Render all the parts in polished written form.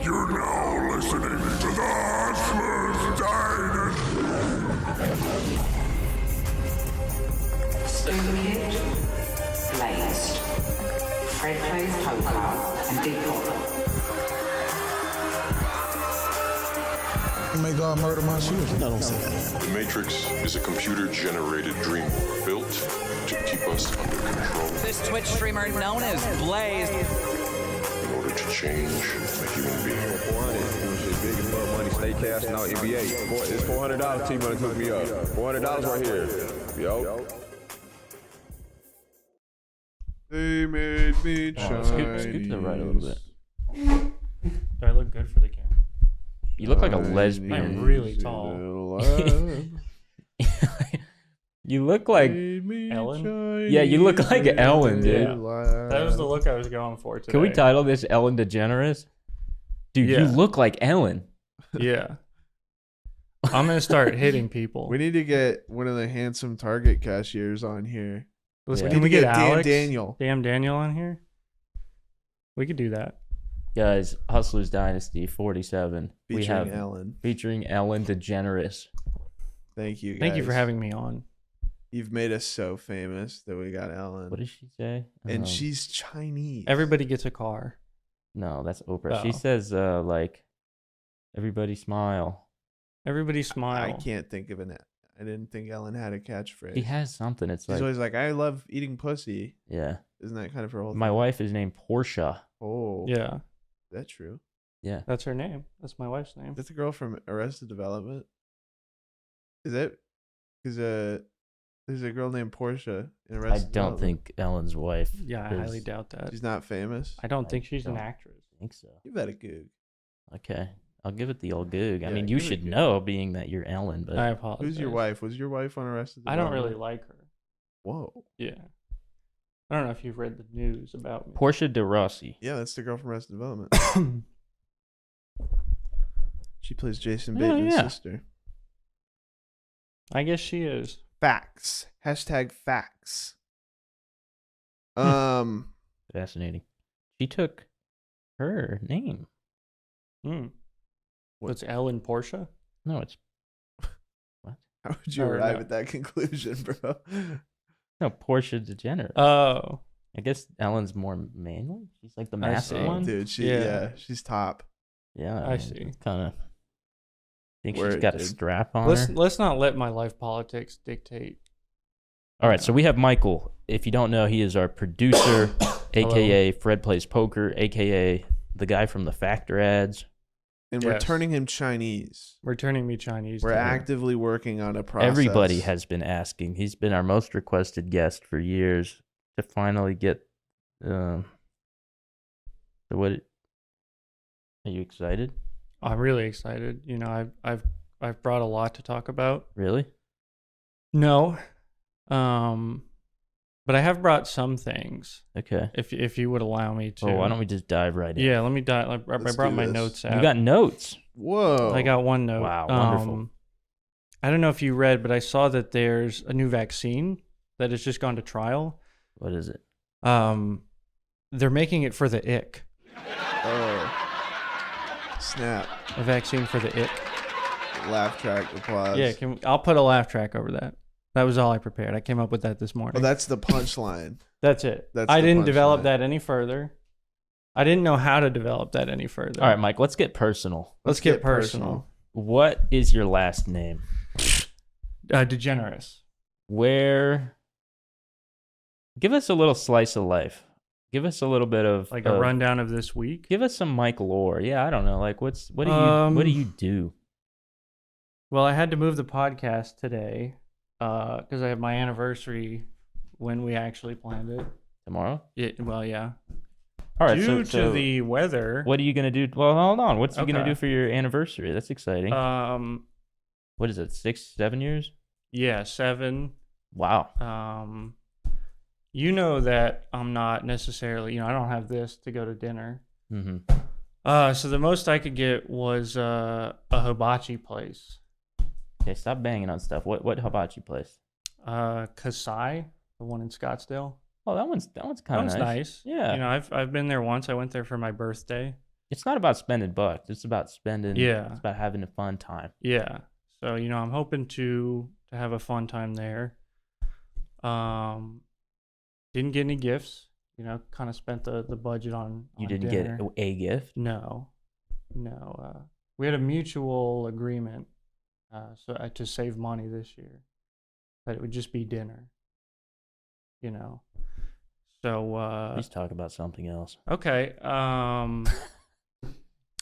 You're now listening to the Hustlers Dynasty. Stimulate, blazed. Fred plays poker and decoy. May God murder my children. No, don't say that. The Matrix is a computer-generated dream built to keep us under control. This Twitch streamer known as Blaze. In order to change a human being. 400. Shit big as fuck money. Stay cashing out NBA. It's $400 T-Money took me up. $400 right here. Yo. They made me Chinese. Scoot to the right a little bit. Do I look good for the camera? You look like a lesbian. I'm really tall. You look like Ellen? Yeah, you look like Ellen, dude. Yeah. That was the look I was going for today. Can we title this Ellen DeGeneres? Dude, you look like Ellen. Yeah. I'm going to start hitting people. We need to get one of the handsome Target cashiers on here. Listen, Yeah. can we get Dan Alex? Daniel. Damn Daniel on here? We could do that. Guys, Hustlers Dynasty 47. Featuring we have Ellen. Featuring Ellen DeGeneres. Thank you, guys. Thank you for having me on. You've made us so famous that we got Ellen. What did she say? And she's Chinese. Everybody gets a car. No, that's Oprah. Oh. She says, like, everybody smile. Everybody smile. I can't think of an. I didn't think Ellen had a catchfphrase. She has something. It's She's like, always like, I love eating pussy. yeah. Isn't that kind of her whole My thing? wife is named Portia. Oh. Yeah, Is that true? Yeah. that's her name. That's my wife's name. That's the girl from Arrested Development. Is that? Because there's a girl named Portia in I Arrested don't Development. think Ellen's wife. Yeah, I is- highly doubt that. She's not famous. I don't think she's an don't actress. think so. You better goog. Okay. I'll give it the old goog. I Yeah, mean, you give it a should goog. know, being that you're Ellen, but I apologize. Who's your wife? Was your wife on Arrested I Development? don't really like her. Whoa. Yeah. I don't know if you've read the news about me. Portia de Rossi. Yeah, that's the girl from Arrested Development. She plays Jason Oh, Bateman's yeah. sister. I guess she is. Facts. Hashtag facts. Fascinating. She took her name. Hmm. What? What's Ellen Portia? No, it's How would you Or arrive no. at that conclusion, bro? no Portia DeGeneres. Oh. I guess Ellen's more manly. She's like the I massive see. one. Dude, Yeah. she's top. Yeah, I see. Kind of think she's Word, got a dude. strap on Let's her. let's not let my life politics dictate. All right, so we have Michael. If you don't know, he is our producer, aka Fred Plays Poker, aka the guy from the Factor ads. And we're Yes. turning him Chinese. We're turning me Chinese. We're today. actively working on a process. Everybody has been asking. He's been our most requested guest for years to finally get. So what? Are you excited? I'm really excited. You know, I've brought a lot to talk about. Really? No. But I have brought some things. Okay. If you would allow me to. Well, why don't we just dive right in? Yeah, let me dive. I Let's brought do my this. notes out. You got notes. Whoa. I got one note. Wow, wonderful. I don't know if you read, but I saw that there's a new vaccine that has just gone to trial. What is it? They're making it for the ick. Oh. Snap. A vaccine for the ick. Laugh track applause. Yeah, I'll put a laugh track over that. That was all I prepared. I came up with that this morning. Oh, that's the punchline. That's it. That's I the didn't develop punchline. that any further. I didn't know how to develop that any further. All right, Mike. Let's get personal. Let's get personal. What is your last name? DeGeneres. Where? Give us a little slice of life. Give us a little bit of Like a rundown of this week. Give us some Mike lore. Yeah, I don't know. Like, what do you do? Well, I had to move the podcast today because I have my anniversary when we actually planned it. Tomorrow? Yeah. Well, yeah. All right. Due so to the weather. what are you gonna do? Well, hold on. What's you gonna Okay. do for your anniversary? That's exciting. What is it? 6, 7 years? Yeah, 7. Wow. You know that I'm not necessarily. I don't have this to go to dinner. Mm-hmm. So the most I could get was a hibachi place. Okay, stop banging on stuff. What hibachi place? Kasai, the one in Scottsdale. Oh, that one's kind That of one's nice. Yeah. I've been there once. I went there for my birthday. It's not about spending bucks. It's about spending. Yeah. It's about having a fun time. Yeah. So, I'm hoping to have a fun time there. Didn't get any gifts. Kind of spent the budget on You didn't dinner. get a gift. No. We had a mutual agreement to save money this year, that it would just be dinner. So Please talk about something else. okay.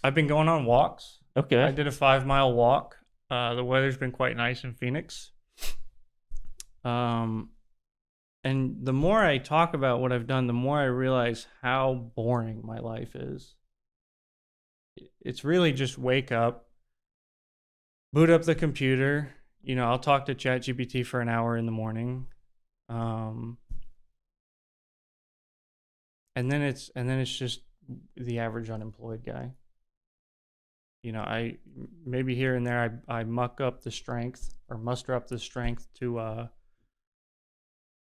I've been going on walks. Okay. I did a 5-mile walk. The weather's been quite nice in Phoenix. And the more I talk about what I've done, the more I realize how boring my life is. It's really just wake up, boot up the computer. I'll talk to ChatGPT for an hour in the morning. And then it's just the average unemployed guy. I maybe here and there I muster up the strength to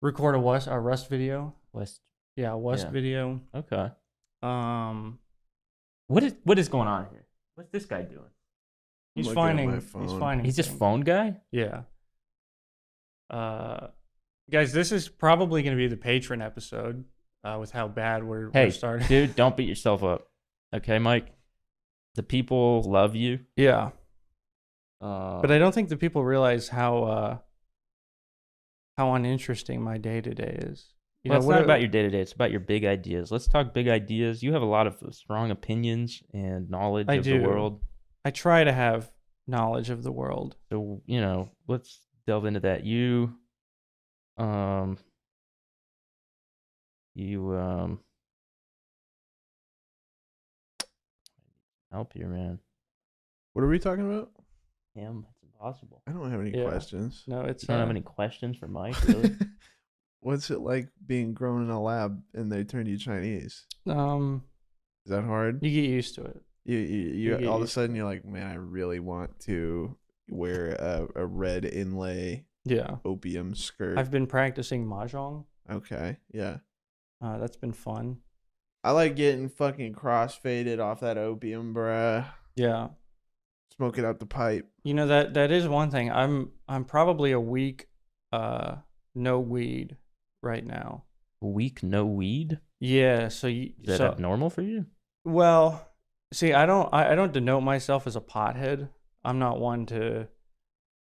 record a Rust video. West. Video. Okay. Um, What is going on here? What's this guy doing? he's looking at finding my he's phone. finding He's just things. phone guy. Yeah. Guys, this is probably going to be the patron episode with how bad we're Hey, starting. dude, don't beat yourself up. Okay, Mike. The people love you. Yeah. But I don't think the people realize how uninteresting my day-to-day is. Well, it's not about your day to day. It's about your big ideas. Let's talk big ideas. You have a lot of strong opinions and knowledge of the world. I try to have knowledge of the world. So let's delve into that. Help here, man. What are we talking about? Damn, it's impossible. I don't have any Yeah. questions. No, it's You don't have any questions for Mike, really? What's it like being grown in a lab and they turn you Chinese? Is that hard? you get used to it. You get all of a used sudden you're like, man, I really want to wear a red inlay Yeah. opium skirt. I've been practicing mahjong. Okay, yeah. That's been fun. I like getting fucking crossfaded off that opium, bruh. Yeah. Smoke it out the pipe. That is one thing. I'm probably a week no weed right now. A week no weed? Yeah, so Is that abnormal for you? well, see, I don't denote myself as a pothead. I'm not one to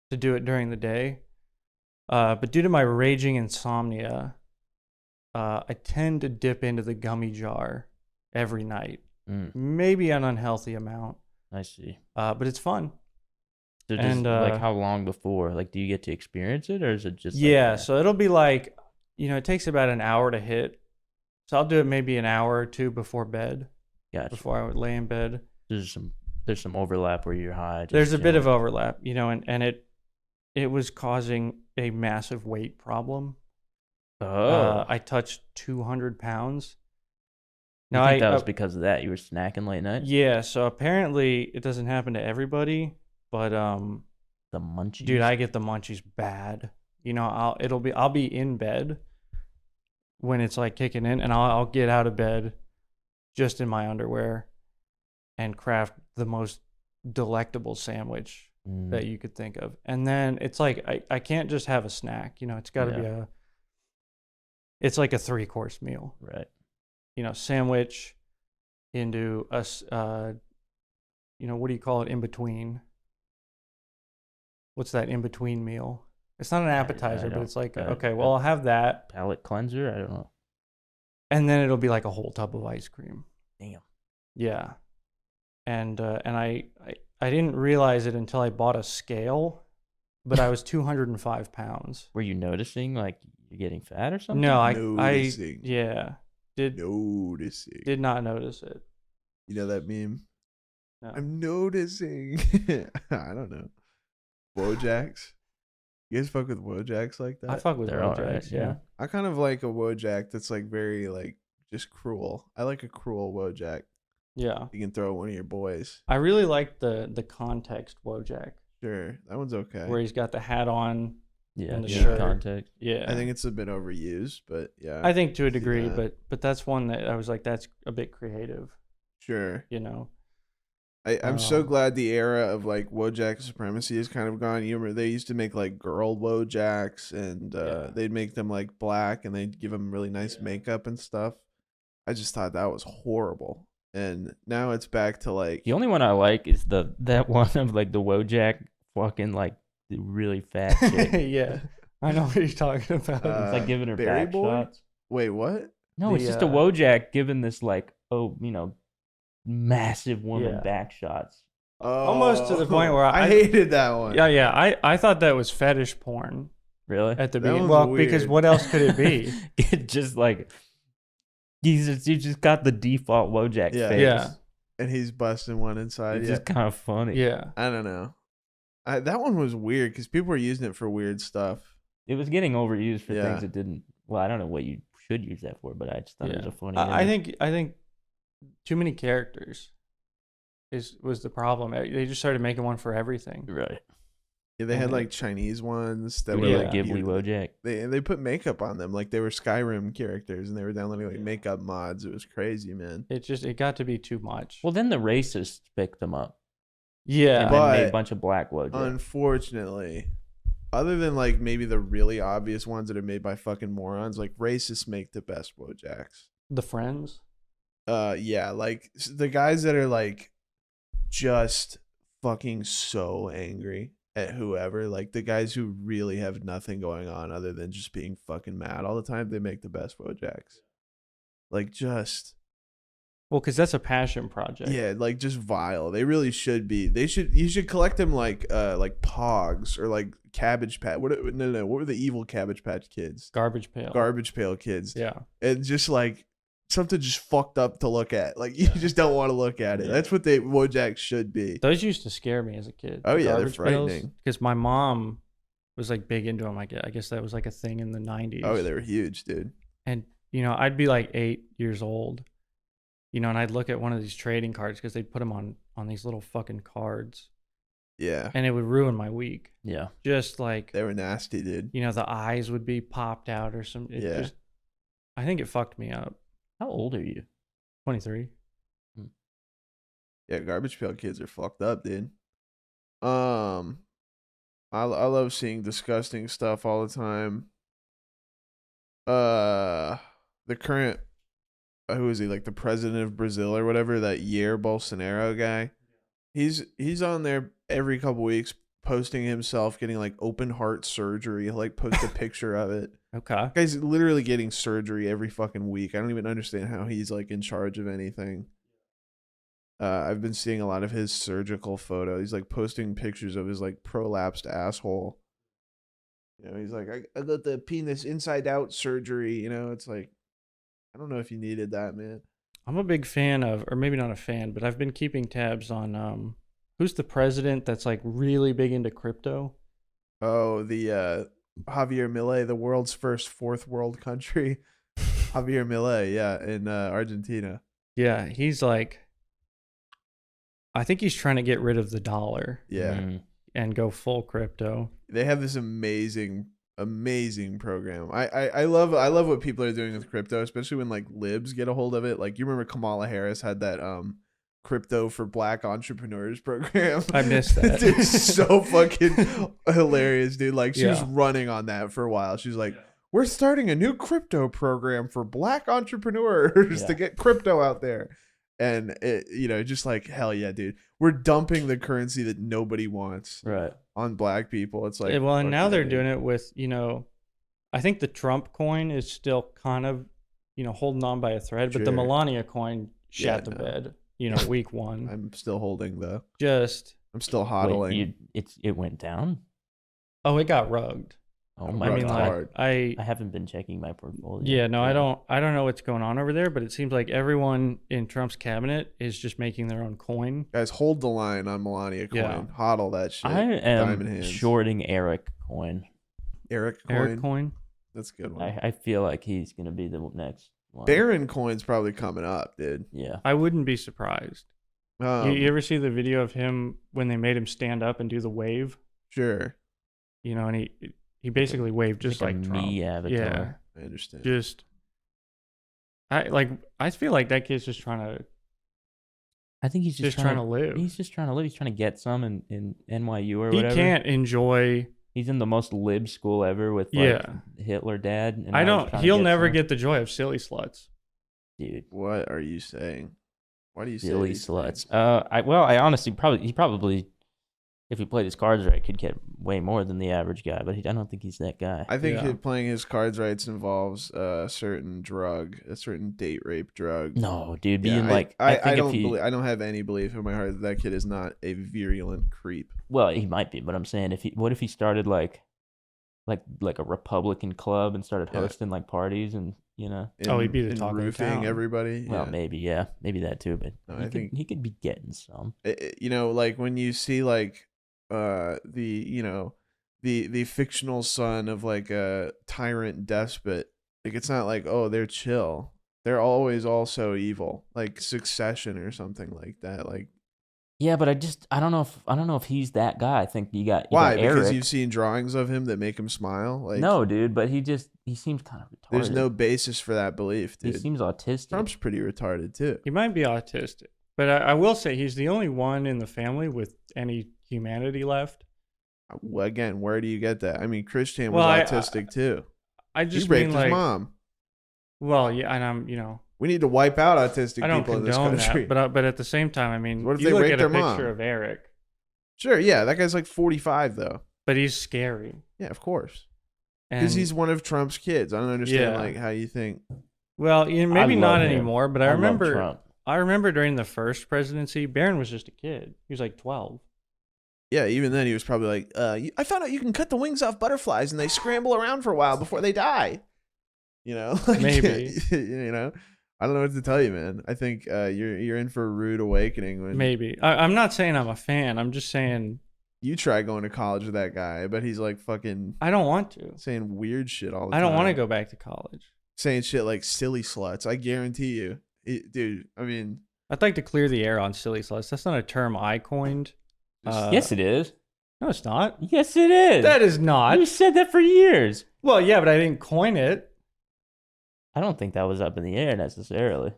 do it during the day. But due to my raging insomnia, I tend to dip into the gummy jar every night. Maybe an unhealthy amount. I see. But it's fun. So just, And, like, how long before? Like, do you get to experience it, or is it just? Yeah, Like, so it'll be like, it takes about an hour to hit. So I'll do it maybe an hour or two before bed, gotcha. before I would lay in bed. There's some overlap where you're high. just There's a bit of chilling. overlap, and it was causing a massive weight problem. I touched 200 pounds. You Now think that was because of that? You were snacking late night? yeah, so apparently it doesn't happen to everybody, but The munchies. dude, I get the munchies bad. I'll be in bed when it's like kicking in, and I'll get out of bed just in my underwear and craft the most delectable sandwich that you could think of. And then it's like I can't just have a snack, it's got to be it's like a 3-course meal. Right. Sandwich into a what do you call it in between? What's that in between meal? It's not an appetizer, but it's like, okay, well, I'll have that. Palate cleanser? I don't know. And then it'll be like a whole tub of ice cream. Damn. Yeah. And I didn't realize it until I bought a scale, but I was 205 pounds. Were you noticing like you're getting fat or something? No, I Noticing. did not notice it. You know that meme? No. I'm noticing. I don't know. Wojacks. You guys fuck with Wojacks like that? I fuck with They're Wojacks, alright, yeah. I kind of like a Wojak that's like very like just cruel. I like a cruel Wojak. Yeah. You can throw at one of your boys. I really like the context Wojak, Sure, that one's okay. where he's got the hat on. Yeah. And the good shirt. context. Yeah. I think it's a bit overused, but yeah. I think to a see degree, that. but that's one that I was like, that's a bit creative. Sure. You know. I'm so glad the era of like Wojak supremacy is kind of gone. You remember they used to make like girl Wojaks, and they'd make them like black, and they'd give them really nice makeup and stuff. I just thought that was horrible, and now it's back to like The only one I like is that one of like the Wojak fucking like the really fat chick. Yeah, I know what you're talking about. It's like giving her Berry back Boy? shots. Wait, what? No, it's just a Wojak giving this like massive woman Yeah. back shots. Almost to the point where I hated that one. yeah. I thought that was fetish porn Really? at the That beginning. was Well, because weird. what else could it be? It just like you just got the default Wojak Yeah. face. Yeah. And he's busting one inside. It's Yeah, just kind of funny. Yeah. I don't know. That one was weird because people were using it for weird stuff. It was getting overused for Yeah. things that didn't. Well, I don't know what you should use that for, but I just thought it was a funny. I image. think too many characters was the problem. They just started making one for everything. Right. Yeah, they had Mhm. like Chinese ones that We were did like a Ghibli beautiful. Wojak. They put makeup on them like they were Skyrim characters, and they were downloading like makeup mods. It was crazy, man. It got to be too much. Well, then the racists picked them up yeah. and then made But a bunch of black Wojak. Unfortunately, other than like maybe the really obvious ones that are made by fucking morons, like racists make the best Wojaks. The Friends. Yeah, like the guys that are like just fucking so angry at whoever, like the guys who really have nothing going on other than just being fucking mad all the time, they make the best Wojaks. Like just Well, because that's a passion project. yeah, like just vile. They really should be. You should collect them like Pogs or like Cabbage Patch. What were the evil Cabbage Patch Kids? Garbage Pail. Garbage Pail Kids. Yeah. And just like something just fucked up to look at. Like you just don't want to look at it. That's what Wojaks should be. Those used to scare me as a kid. Oh, yeah, they're frightening. Because my mom was like big into them. I guess that was like a thing in the 90s. Oh, they were huge, dude. And, I'd be like 8 years old, and I'd look at one of these trading cards because they'd put them on these little fucking cards. Yeah. And it would ruin my week. Yeah. Just like, They were nasty, dude. the eyes would be popped out or something. Yeah. I think it fucked me up. How old are you? 23. Yeah, Garbage Pail Kids are fucked up, dude. I love seeing disgusting stuff all the time. The current who is he, like the president of Brazil or whatever, that Jair Bolsonaro guy. He's on there every couple weeks posting himself getting like open heart surgery. He'll like post a picture of it. Okay. Guy's literally getting surgery every fucking week. I don't even understand how he's like in charge of anything. I've been seeing a lot of his surgical photos. He's like posting pictures of his like prolapsed asshole. He's like, I got the penis inside out surgery. It's like, I don't know if you needed that, man. I'm a big fan of, or maybe not a fan, but I've been keeping tabs on who's the president that's like really big into crypto? Oh, the Javier Milei, the world's first fourth world country. Javier Milei, yeah, in Argentina. Yeah, he's like, I think he's trying to get rid of the dollar. Yeah. And go full crypto. They have this amazing program. I love what people are doing with crypto, especially when like libs get a hold of it. Like you remember Kamala Harris had that crypto for black entrepreneurs program. I missed that. It's so fucking hilarious, dude. Like she was running on that for a while. She's like, we're starting a new crypto program for black entrepreneurs to get crypto out there. And it, just like, hell yeah, dude. We're dumping the currency that nobody wants on black people. It's like, well, and now they're okay. doing it with, I think the Trump coin is still kind of, holding on by a thread, but the Sure. Melania coin shat the bed, week one. I'm still holding though. I'm still hodling. Wait, it went down? Oh, it got rugged. Oh my Rugged god. hard. I haven't been checking my portfolio. Yeah, no, I don't know what's going on over there, but it seems like everyone in Trump's cabinet is just making their own coin. Guys, hold the line on Melania coin. Yeah. Hodl that shit. I am Diamond hands. shorting Eric coin. Eric coin. Eric coin. That's a good one. I feel like he's gonna be the next one. Baron coin's probably coming up, dude. Yeah. I wouldn't be surprised. You ever see the video of him when they made him stand up and do the wave? Sure. And he basically waved just like like a Trump. me avatar. Yeah. I understand. I feel like that kid's just trying to I think he's just trying to live. He's just trying to live. He's trying to get some in NYU or He whatever. can't enjoy. He's in the most lib school ever with like Hitler dad. And I now he's don't. trying to He'll never some. get the joy of silly sluts. Dude. What are you saying? Why do you say Silly these sluts. things? I honestly probably, if he played his cards right, could get way more than the average guy. But I don't think he's that guy. I think Yeah. playing his cards right involves a certain date rape drug. No, dude, being Yeah, like, I think don't if he, believe, I don't have any belief in my heart that kid is not a virulent creep. well, he might be, but I'm saying what if he started like a Republican club and started Yeah. hosting like parties and He'd be the talk of the roofing town. everybody. well, Yeah. maybe that too, but No, he I think- he could be getting some. Like when you see like the fictional son of like a tyrant despot, like it's not like, oh, they're chill. They're always also evil, like Succession or something like that. Like, Yeah, but I don't know if he's that guy. I think you got why? Eric. Because you've seen drawings of him that make him smile. Like, No, dude, but he seems kind of retarded. there's no basis for that belief, He dude. seems autistic. Trump's pretty retarded too. He might be autistic, but I will say he's the only one in the family with any humanity left. Again, where do you get that? I mean, Christian was Well, autistic too. I He just raped mean his like, mom. well, yeah, and I'm, We need to wipe out autistic I don't people in this condone country. that, but at the same time, I mean, What if you they look raped at a their picture mom? of Eric, Sure, yeah, that guy's like 45 though. but he's scary. Yeah, of course. And Because he's one of Trump's kids. I don't understand Yeah. like how you think. well, maybe love not him. anymore, but I love remember. Trump. I remember during the first presidency, Barron was just a kid. He was like 12. Yeah, even then he was probably like, I found out you can cut the wings off butterflies and they scramble around for a while before they die. Like, Maybe. I don't know what to tell you, man. I think you're in for a rude awakening when Maybe. I'm not saying I'm a fan. I'm just saying you try going to college with that guy. I bet he's like fucking I don't want to. saying weird shit all the I time. don't want to go back to college. Saying shit like silly sluts. I guarantee you. Dude, I mean, I'd like to clear the air on silly sluts. That's not a term I coined. Yes, it is. No, it's not. Yes, it is. That is not. You said that for years. Well, yeah, but I didn't coin it. I don't think that was up in the air necessarily.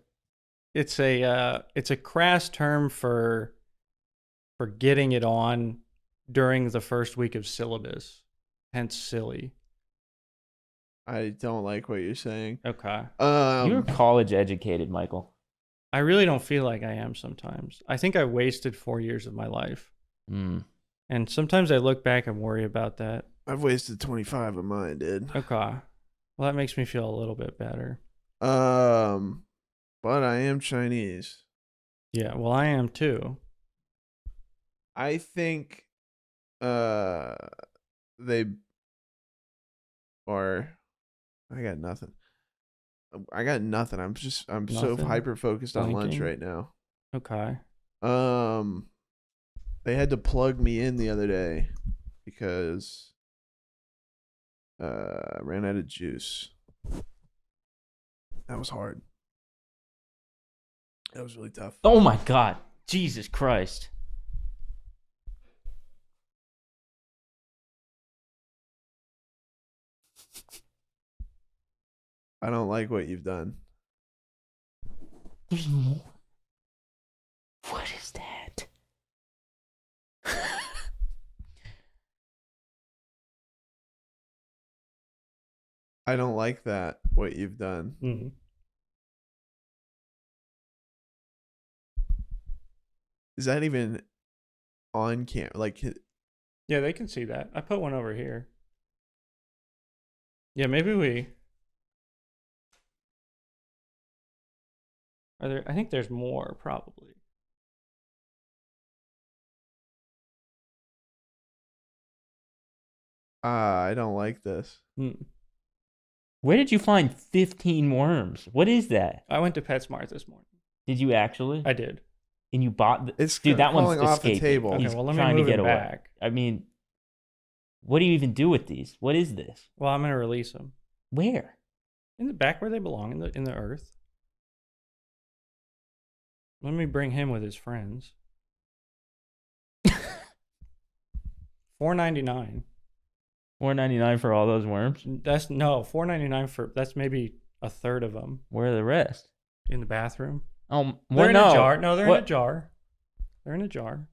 It's a crass term for getting it on during the first week of syllabus. Hence silly. I don't like what you're saying. Okay. You're college educated, Michael. I really don't feel like I am sometimes. I think I wasted 4 years of my life. Mm. And sometimes I look back and worry about that. I've wasted 25 of mine, dude. Okay. Well, that makes me feel a little bit better. But I am Chinese. Yeah, well, I am too. I think they are. I got nothing. I'm so Nothing? hyper focused on lunch Blanking? right now. Okay. They had to plug me in the other day because I ran out of juice. That was hard. That was really tough. Oh my God. Jesus Christ. I don't like what you've done. There's more. What is that? I don't like that, what you've done. Mm-hmm. Is that even on camera? Like, Yeah, they can see that. I put one over here. Yeah, maybe we. Are there? I think there's more, probably. I don't like this. Hmm. Where did you find 15 worms? What is that? I went to PetSmart this morning. Did you actually? I did. And you bought It's dude, that one's falling off the escaping. table. Okay, He's well, let me trying move to get it away. back. I mean, what do you even do with these? What is this? Well, I'm gonna release them Where? in the back where they belong, in the earth. Let me bring him with his friends. $4.99. $4.99 for all those worms? That's no $4.99 for that's maybe a third of them Where are the rest? in the bathroom. Oh, They're well, in no. a jar. No, they're in What? a jar. They're in a jar.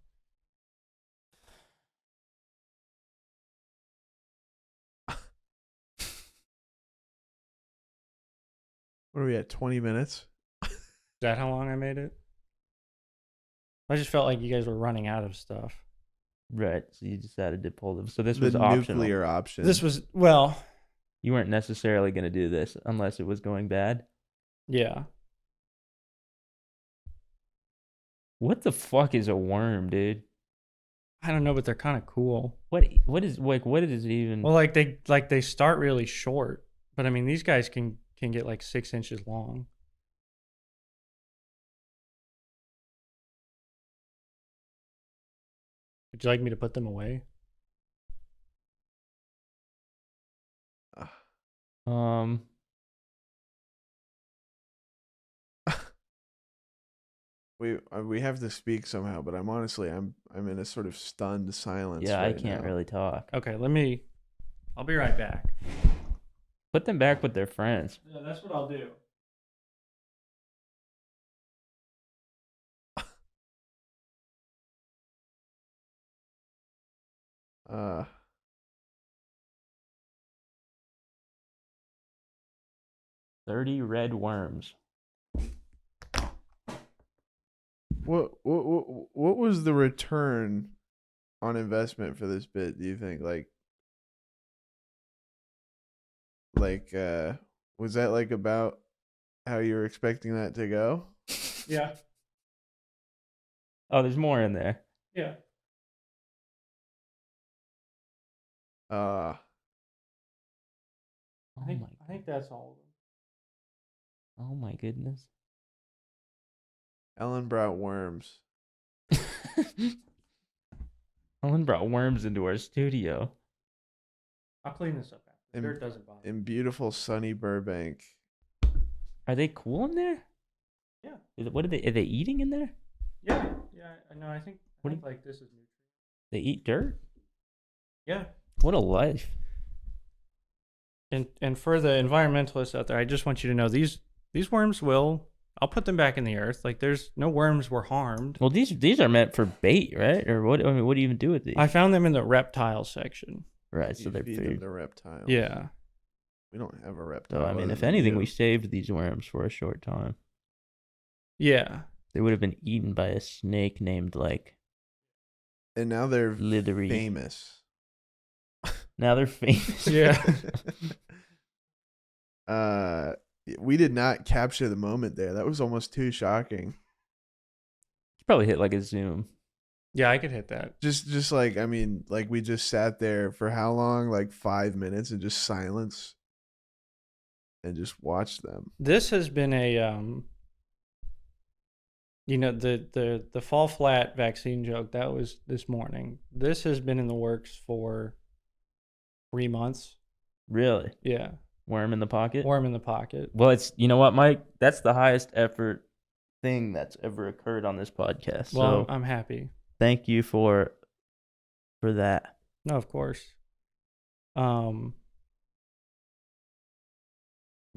What are we at? 20 minutes? Is that how long I made it? I just felt like you guys were running out of stuff. Right. So you decided to pull them. So this The was optional. nuclear option. This was, well, You weren't necessarily going to do this unless it was going bad. yeah. What the fuck is a worm, dude? I don't know, but they're kind of cool. What is it even? Well, they start really short, but I mean these guys can get like 6 inches long. Would you like me to put them away? Um, we have to speak somehow, but I'm in a sort of stunned silence. yeah, I right can't now. really talk. Okay, I'll be right back. Put them back with their friends. Yeah, that's what I'll do. Uh, 30 red worms. what was the return on investment for this bit? Do you think was that like about how you were expecting that to go? Yeah. Oh, there's more in there. Yeah. Uh, Oh I think that's all of them. Oh my goodness. Ellen brought worms. Ellen brought worms into our studio. I'll clean this up after. In- Dirt doesn't bother. In beautiful sunny Burbank. Are they cool in there? Yeah. What are they eating in there? Yeah. Yeah. I know. I think like this is nutrient. They eat dirt? Yeah. What a life. And for the environmentalists out there, I just want you to know these worms I'll put them back in the earth. Like there's no worms were harmed. Well, these are meant for bait, right? Or what? I mean, what do you even do with these? I found them in the reptile section. Right, so You they're feed them food. to reptiles. Yeah. We don't have a reptile. So I mean, other if than anything, you. we saved these worms for a short time. Yeah. They would have been eaten by a snake named like And now they're Slithery. famous. Now they're famous. Yeah. We did not capture the moment there. That was almost too shocking. You probably hit like a zoom. Yeah, I could hit that. Just like, I mean, like we just sat there for how long? Like 5 minutes and just silence and just watched them. This has been a the fall flat vaccine joke that was this morning. This has been in the works for 3 months. Really? Yeah. Worm in the pocket? Worm in the pocket. Well, it's, you know what, Mike? That's the highest effort thing that's ever occurred on this podcast. Well, So I'm happy. thank you for that. No, of course.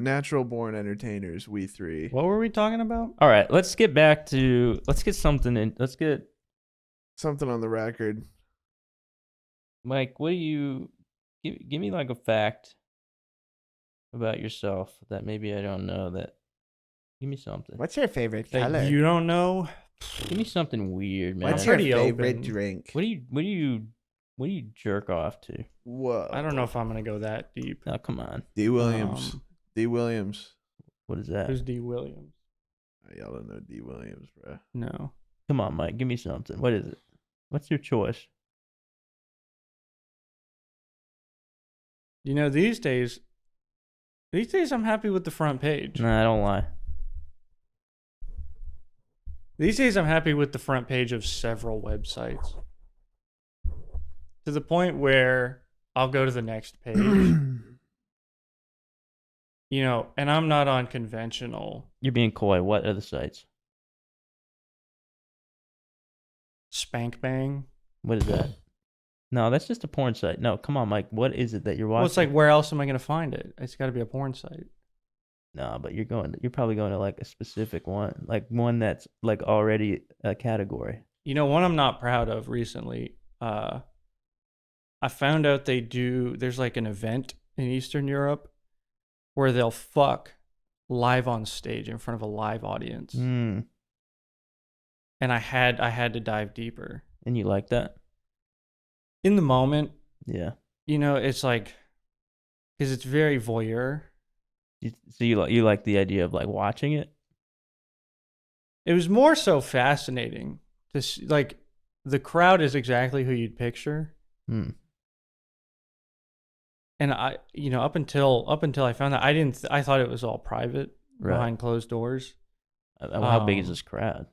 Natural born entertainers, we three. What were we talking about? All right, let's get something in. Let's get Something on the record. Mike, what do you give me like a fact about yourself that maybe I don't know that. Give me something. What's your favorite That color? you don't know? Give me something weird, man. What's your pretty favorite open. drink? What do you jerk off to? Whoa. I don't know if I'm gonna go that deep. Oh, come on. D. Williams. Um, D. Williams. What is that? Who's D. Williams? Y'all don't know D. Williams, bro. No. Come on, Mike. Give me something. What is it? What's your choice? You know, these days I'm happy with the front page. Nah, I don't lie. These days I'm happy with the front page of several websites. To the point where I'll go to the next page. You know, and I'm not on conventional You're being coy. What are the sites? Spank Bang. What is that? No, that's just a porn site. No, come on, Mike. What is it that you're watching? Well, it's like, where else am I going to find it? It's got to be a porn site. No, but you're probably going to like a specific one, like one that's like already a category. one I'm not proud of recently. I found out there's like an event in Eastern Europe where they'll fuck live on stage in front of a live audience. Mm. And I had to dive deeper. And you like that? In the moment, Yeah. it's like, because it's very voyeur. So you like the idea of like watching it? It was more so fascinating to see, like, the crowd is exactly who you'd picture. Hmm. And I, up until I found that, I thought it was all private behind closed doors. How big is this crowd?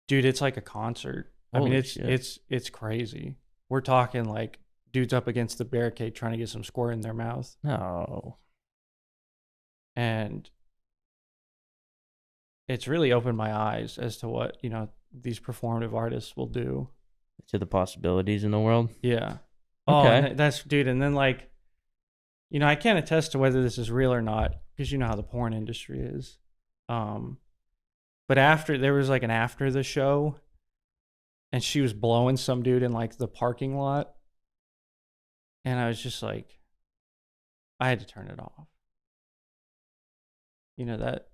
Dude, it's like a concert. I mean, Holy shit. it's crazy. We're talking like dudes up against the barricade trying to get some squirt in their mouth. No. And it's really opened my eyes as to what, these performative artists will do. To the possibilities in the world? Yeah. Okay. Oh, that's, dude. And then, like, I can't attest to whether this is real or not, because you know how the porn industry is. But there was like an after the show, and she was blowing some dude in like the parking lot. And I was just like, I had to turn it off.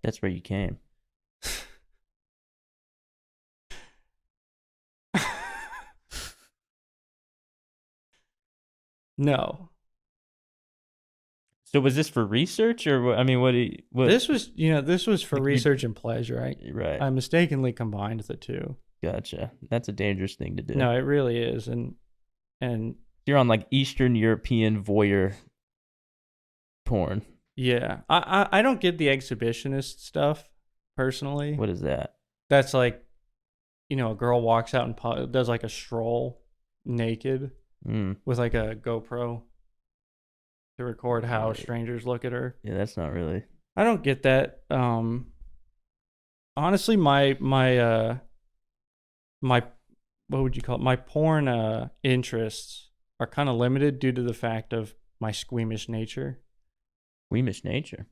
That's where you came. No. So was this for research or what? I mean, what? This was for research and pleasure. Right. I mistakenly combined the two. Gotcha. That's a dangerous thing to do. No, it really is. And you're on like Eastern European voyeur porn. yeah, I don't get the exhibitionist stuff personally. What is that? That's like, a girl walks out and does like a stroll naked with like a GoPro to record how strangers look at her. Yeah, that's not really. I don't get that. Honestly, my what would you call it? My porn interests are kind of limited due to the fact of my squeamish nature. Squeamish nature?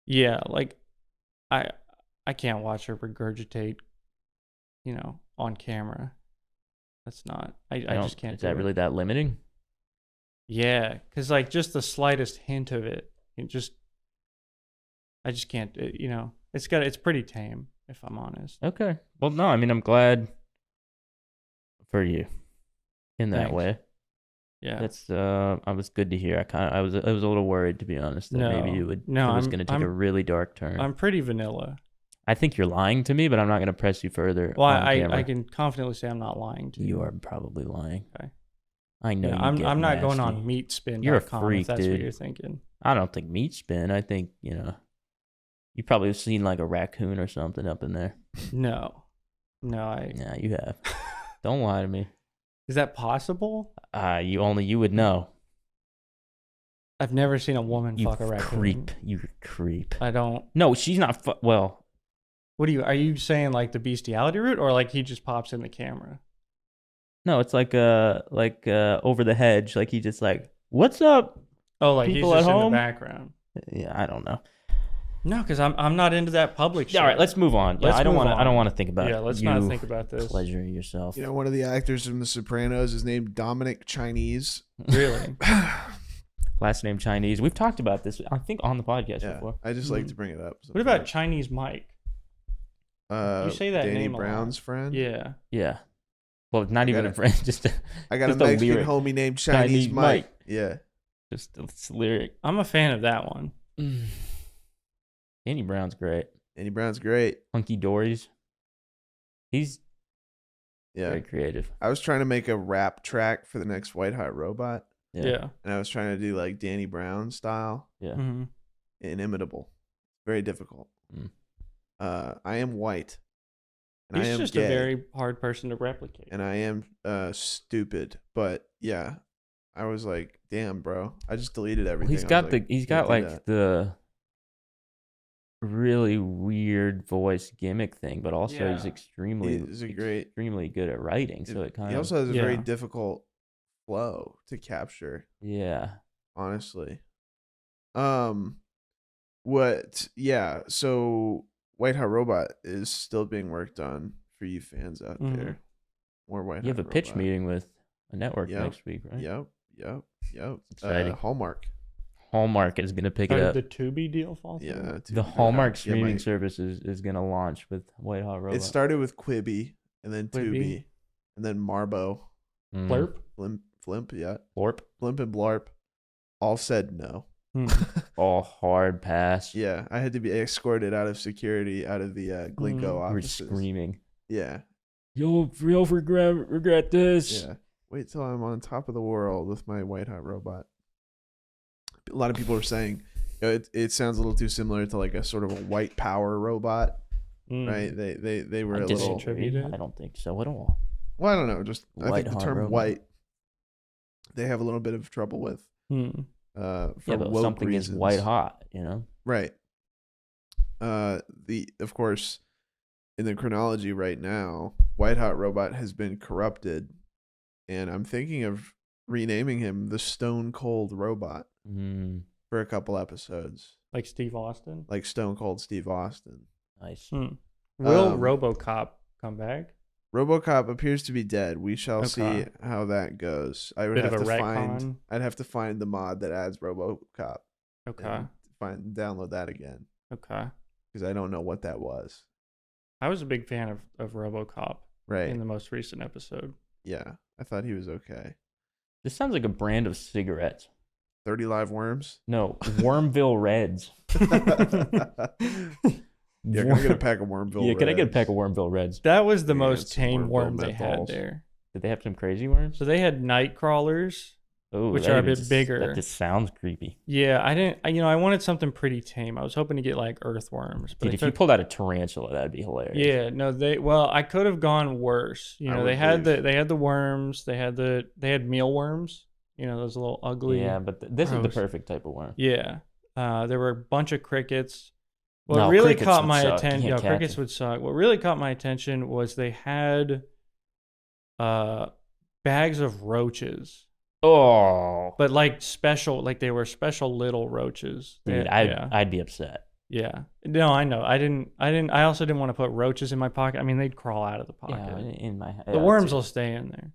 Yeah, like I can't watch her regurgitate, on camera. That's not. I just can't. Is that really that limiting? Yeah, because like just the slightest hint of it, I just can't. It's pretty tame, if I'm honest. Okay. Well, no, I mean, I'm glad for you in that Thanks. way. Yeah, That's I was good to hear. I was a little worried, to be honest, that maybe it was going to take a really dark turn. I'm pretty vanilla. I think you're lying to me, but I'm not going to press you further. Well, on camera. I can confidently say I'm not lying to you. You are probably lying. Okay. I know. Yeah, you I'm not get going nasty. on meatspin.com. You're a freak, if that's dude. what you're thinking. I don't think meat spin. I think you probably have seen like a raccoon or something up in there. No. Yeah, you have. Don't lie to me. Is that possible? You would know. I've never seen a woman fuck a raccoon. You creep. I don't. No, she's not. Well, Are you saying like the bestiality route, or like he just pops in the camera? no, it's like over the hedge. Like he just like, what's up? Oh, like People he's just at in home? the background. Yeah, I don't know. No, because I'm not into that public shit. All right, let's move on. Let's I don't move want to. I on. don't want to think about. Yeah, let's you not think about this. Pleasure yourself. One of the actors from The Sopranos is named Dominic Chinese. Really? Last name Chinese. We've talked about this, I think, on the podcast Yeah, before. I just like to bring it up. What about Chinese Mike? You say that Danny name a lot. Brown's friend? Yeah. Yeah. Well, not even a friend. Just I got a just a Mexican lyric. homie named Chinese Mike. Yeah. Just a lyric. I'm a fan of that one. Danny Brown's great. Danny Brown's great. Hunky Dories. He's Yeah. very creative. I was trying to make a rap track for the next White Hot Robot, Yeah. and I was trying to do like Danny Brown style, Yeah. Mm-hmm. inimitable. Very difficult. Mm. I am white. And I He's am just gay, a very hard person to replicate. and I am stupid. But yeah, I was like, damn, bro. I just deleted everything. He's I got was the like, he's can't got do like that. the really weird voice gimmick thing, but also he's Yeah. extremely extremely good at writing. So it kind He of also has a very Yeah. difficult flow to capture. yeah. Honestly. So White Hot Robot is still being worked on for you fans out Mhm. there. More white. You have a hot pitch robot. meeting with a network Yep. next week, right? Yep. Exciting. Hallmark. Hallmark is gonna pick How it did up. the Tubi deal fall through? Yeah. The Hallmark Yeah, streaming service is gonna launch with White Hot Robot. It started with Quibi, and then Quibi? Tubi, and then Marbo. Blurp? Flimp, yeah. Blorp. Flimp and Blarp all said no. All hard pass. Yeah, I had to be escorted out of security, out of the Glinko You were offices. screaming. Yeah, You'll regret this. yeah. Wait till I'm on top of the world with my white hot robot. A lot of people are saying, it sounds a little too similar to like a sort of a white power robot, right? They were I a little. disagree. I don't think so at all. Well, I don't know. Just I White think the hot term robot. white, they have a little bit of trouble with. For Yeah, but woke something reasons. is white hot, you know? Right. Of course, in the chronology right now, White Hot Robot has been corrupted, and I'm thinking of renaming him the Stone Cold Robot for a couple episodes, Like Steve Austin? like Stone Cold Steve Austin. Nice. Will RoboCop come back? RoboCop appears to be dead. We shall see Okay. how that goes. I would Bit have of to a find. retcon. I'd have to find the mod that adds RoboCop. Okay. And download that again Okay. because I don't know what that was. I was a big fan of RoboCop Right. in the most recent episode. Yeah, I thought he was okay. This sounds like a brand of cigarettes. 30 live worms. No, Wormville Reds. Yeah, can I get a pack of Wormville? Yeah, can I get a Reds? pack of Wormville Reds? That was the Yeah, most some tame Wormville worm they had menthols. there. Did they have some crazy worms? So they had night crawlers. Oh, which that are a even bit bigger. That just sounds creepy. Yeah, I wanted something pretty tame. I was hoping to get like earthworms, but Dude, it if you took- pulled out a tarantula, that'd be hilarious. yeah, no, I could have gone worse. You I know, would they had leave. the worms, they had mealworms. You know, those little ugly. Yeah, but this is the gross. perfect type of worm. Yeah. There were a bunch of crickets. What No, really crickets caught would my suck. You attention, can't catch crickets them. would suck. What really caught my attention was they had bags of roaches, Oh, but like special, like they were special little roaches. dude, I'd be upset. Yeah. No, I know. I also didn't want to put roaches in my pocket. I mean, they'd crawl out of the pocket. Yeah, in my The worms will stay in there.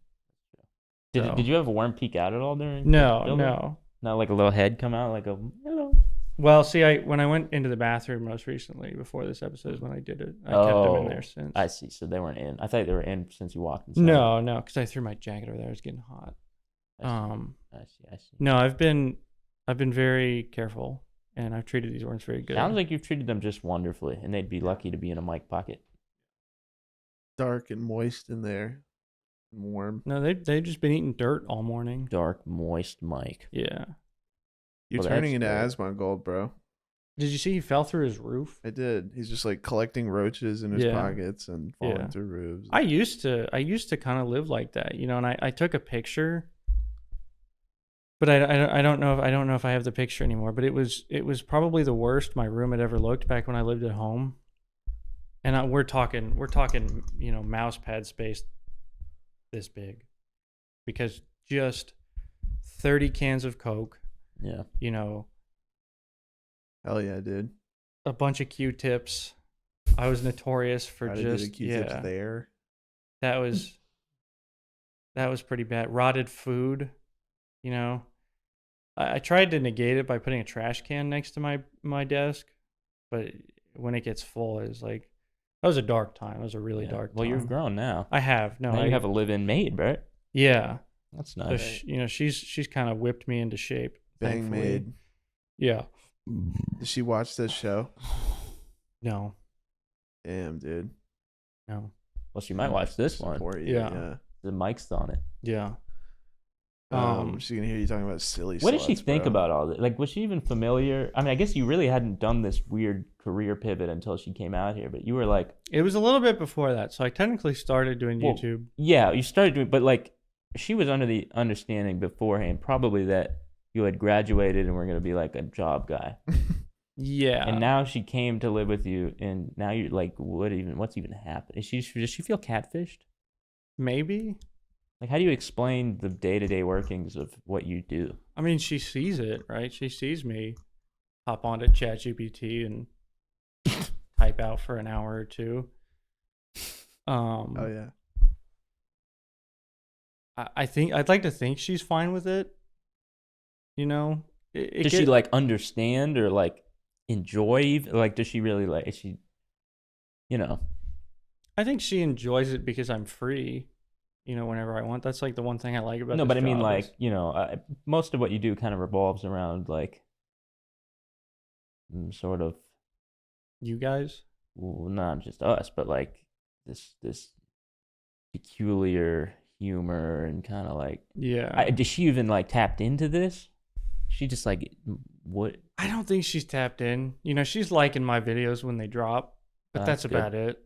So- Did you have a worm peek out at all during? No, building? no. Not like a little head come out, like a hello. Well, see, when I went into the bathroom most recently before this episode is when I did it. I kept them in there since. I see. So they weren't in. I thought they were in since you walked inside. No, because I threw my jacket over there. It was getting hot. I see. No, I've been very careful, and I've treated these worms very good. Sounds like you've treated them just wonderfully, and they'd be lucky to be in a mic pocket. Dark and moist in there. And warm. No, they've just been eating dirt all morning. Dark, moist mic. Yeah. You're Well, turning into that's asmongold, bro. Did you see he fell through his roof? I did. He's just like collecting roaches in his Yeah. pockets and falling Yeah. through roofs. I used to kind of live like that, you know, and I took a picture, but I don't know if I have the picture anymore. But it was probably the worst my room had ever looked back when I lived at home, and we're talking you know, mouse pad space this big, because just 30 cans of Coke, Yeah. you know, Hell yeah, dude. a bunch of Q-tips. I was notorious for How to do the just Q-tips there. That was pretty bad. Rotted food, you know. I tried to negate it by putting a trash can next to my desk, but when it gets full, it's like that was a dark time. It was a really dark time. Well, you've grown now. I have. No, Now you have a live-in maid, right? Yeah. That's So nice. you know, she's kind of whipped me into shape. Bang thankfully. Maid. Yeah. Did she watch this show? No. Damn, dude. No. Well, she might watch this one. Support you, Yeah. yeah. The mic's on it. Yeah. She's gonna hear you talking about silly. What did she sluts, think bro. about all this? Like, was she even familiar? I mean, I guess you really hadn't done this weird career pivot until she came out here, but you were like, It was a little bit before that, so I technically started doing Well, YouTube. yeah, you started doing, but like, she was under the understanding beforehand, probably that you had graduated and were going to be like a job guy. Yeah. And now she came to live with you, and now you're like, what's even happened? Does she feel catfished? Maybe. Like, how do you explain the day-to-day workings of what you do? I mean, she sees it, right? She sees me hop onto ChatGPT and type out for an hour or two. Oh yeah. I think I'd like to think she's fine with it. You know, Does she like understand or like enjoy? Like, does she really like? Is she, you know? I think she enjoys it because I'm free. You know, whenever I want. That's like the one thing I like about. No, this but I mean, job like, is- you know, most of what you do kind of revolves around like sort of you guys. well, not just us, but like this peculiar humor and kind of like. Yeah. Does she even like tapped into this? She just like what? I don't think she's tapped in. You know, she's liking my videos when they drop, but that's good. about it.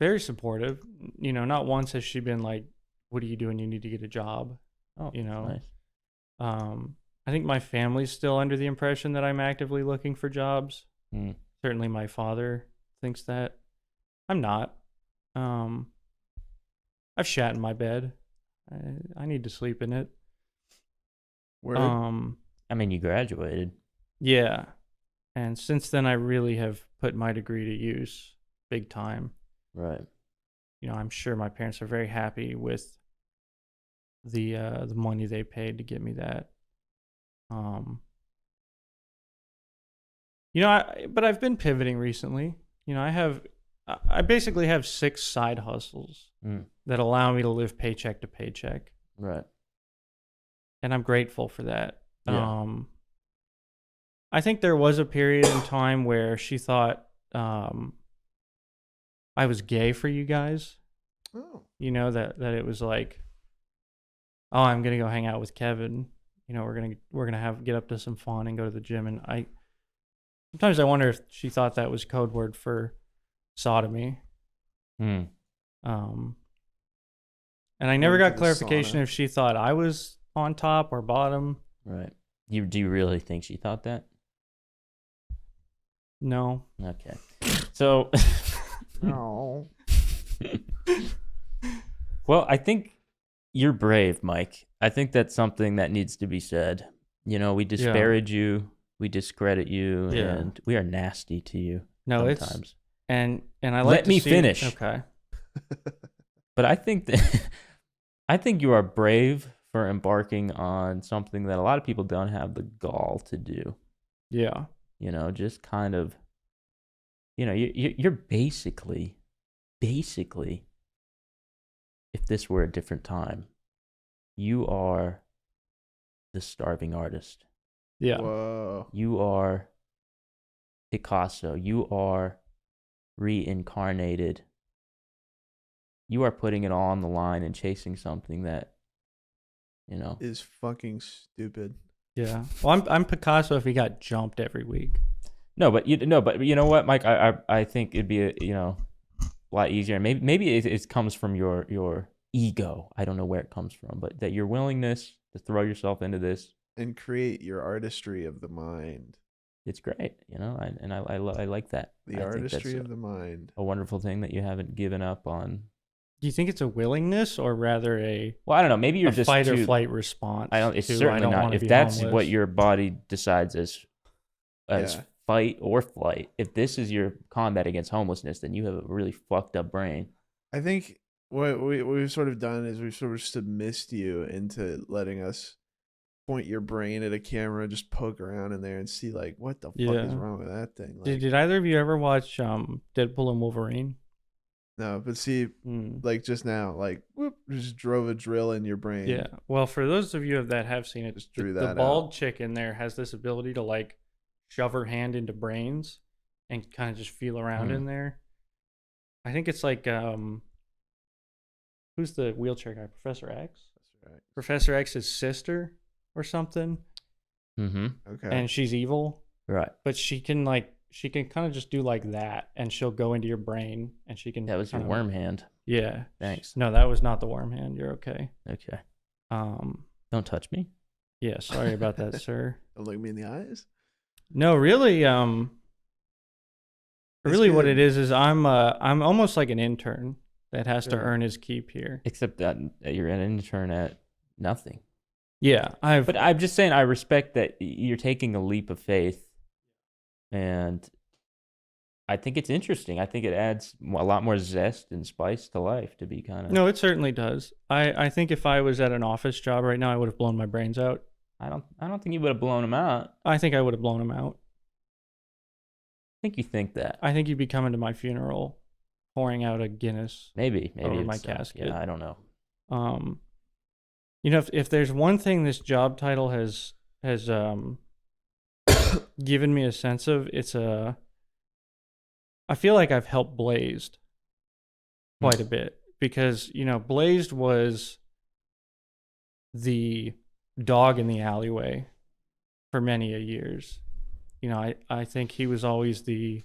Very supportive. You know, not once has she been like, "What are you doing? You need to get a job." Oh, You know. nice. I think my family's still under the impression that I'm actively looking for jobs. Hmm. Certainly my father thinks that. I'm not. I've shat in my bed. I need to sleep in it. Word. I mean, you graduated. Yeah. And since then I really have put my degree to use big time. Right. You know, I'm sure my parents are very happy with the money they paid to get me that. You know, but I've been pivoting recently. You know, I basically have 6 side hustles that allow me to live paycheck to paycheck, Right. and I'm grateful for that. Yeah. I think there was a period in time where she thought I was gay for you guys. Oh. You know, that it was like, oh, I'm gonna go hang out with Kevin. You know, we're gonna get up to some fun and go to the gym. And sometimes I wonder if she thought that was code word for sodomy. Hmm. And I never Going to got the clarification sauna. if she thought I was on top or bottom. Right. Do you really think she thought that? No. Okay. So. No. Well, I think you're brave, Mike. I think that's something that needs to be said. You know, we disparage you, we discredit you, Yeah. and we are nasty to you No, sometimes. and I like Let to me see- finish. Okay. But I think that I think you are brave for embarking on something that a lot of people don't have the gall to do. Yeah. You know, just kind of, you know, you're basically, if this were a different time, you are the starving artist. Yeah. Whoa. You are Picasso. You are reincarnated. You are putting it all on the line and chasing something that, you know. Is fucking stupid. Yeah. Well, I'm Picasso if he got jumped every week. No, but you know what, Mike? I think it'd be a lot easier. Maybe it comes from your ego. I don't know where it comes from, but that your willingness to throw yourself into this, And create your artistry of the mind. it's great. You know, I like that. The I think artistry that's of the mind. a wonderful thing that you haven't given up on. Do you think it's a willingness or rather a Well, I don't know. Maybe you're a just fight or too, flight response? I don't. It's to, certainly don't not. wanna If be that's homeless? what your body decides as Yeah. fight or flight, if this is your combat against homelessness, then you have a really fucked up brain. I think what we've sort of done is we've sort of submissed you into letting us point your brain at a camera, just poke around in there and see like what the fuck is Yeah. wrong with that thing. Like, Did either of you ever watch Deadpool and Wolverine? no, but see, like just now, like whoop, just drove a drill in your brain. Yeah. Well, for those of you that have seen it, Just drew the that bald out. chick in there has this ability to like shove her hand into brains and kind of just feel around in there. I think it's like who's the wheelchair guy? Professor X? That's right. Professor X's sister or something. Mm-hmm. Okay. And she's evil, Right. but she can kind of just do like that and she'll go into your brain and she can That was your kind of- worm hand. Yeah. Thanks. No, that was not the worm hand. You're okay. Okay. Um Don't touch me. yeah, sorry about that, sir. Don't look me in the eyes. No, really really what good. it is I'm almost like an intern that has to Yeah. earn his keep here. Except that you're an intern at nothing. Yeah, But I'm just saying, I respect that you're taking a leap of faith, and I think it's interesting. I think it adds a lot more zest and spice to life to be kind of. No, it certainly does. I think if I was at an office job right now, I would have blown my brains out. I don't think you would have blown them out. I think I would have blown them out. I think you think that. I think you'd be coming to my funeral, pouring out a Guinness. Maybe over my it's, casket. Yeah, I don't know. You know, if there's one thing this job title has given me a sense of, I feel like I've helped Blazed quite a bit, because, you know, Blazed was the dog in the alleyway for many a years. You know, I think he was always the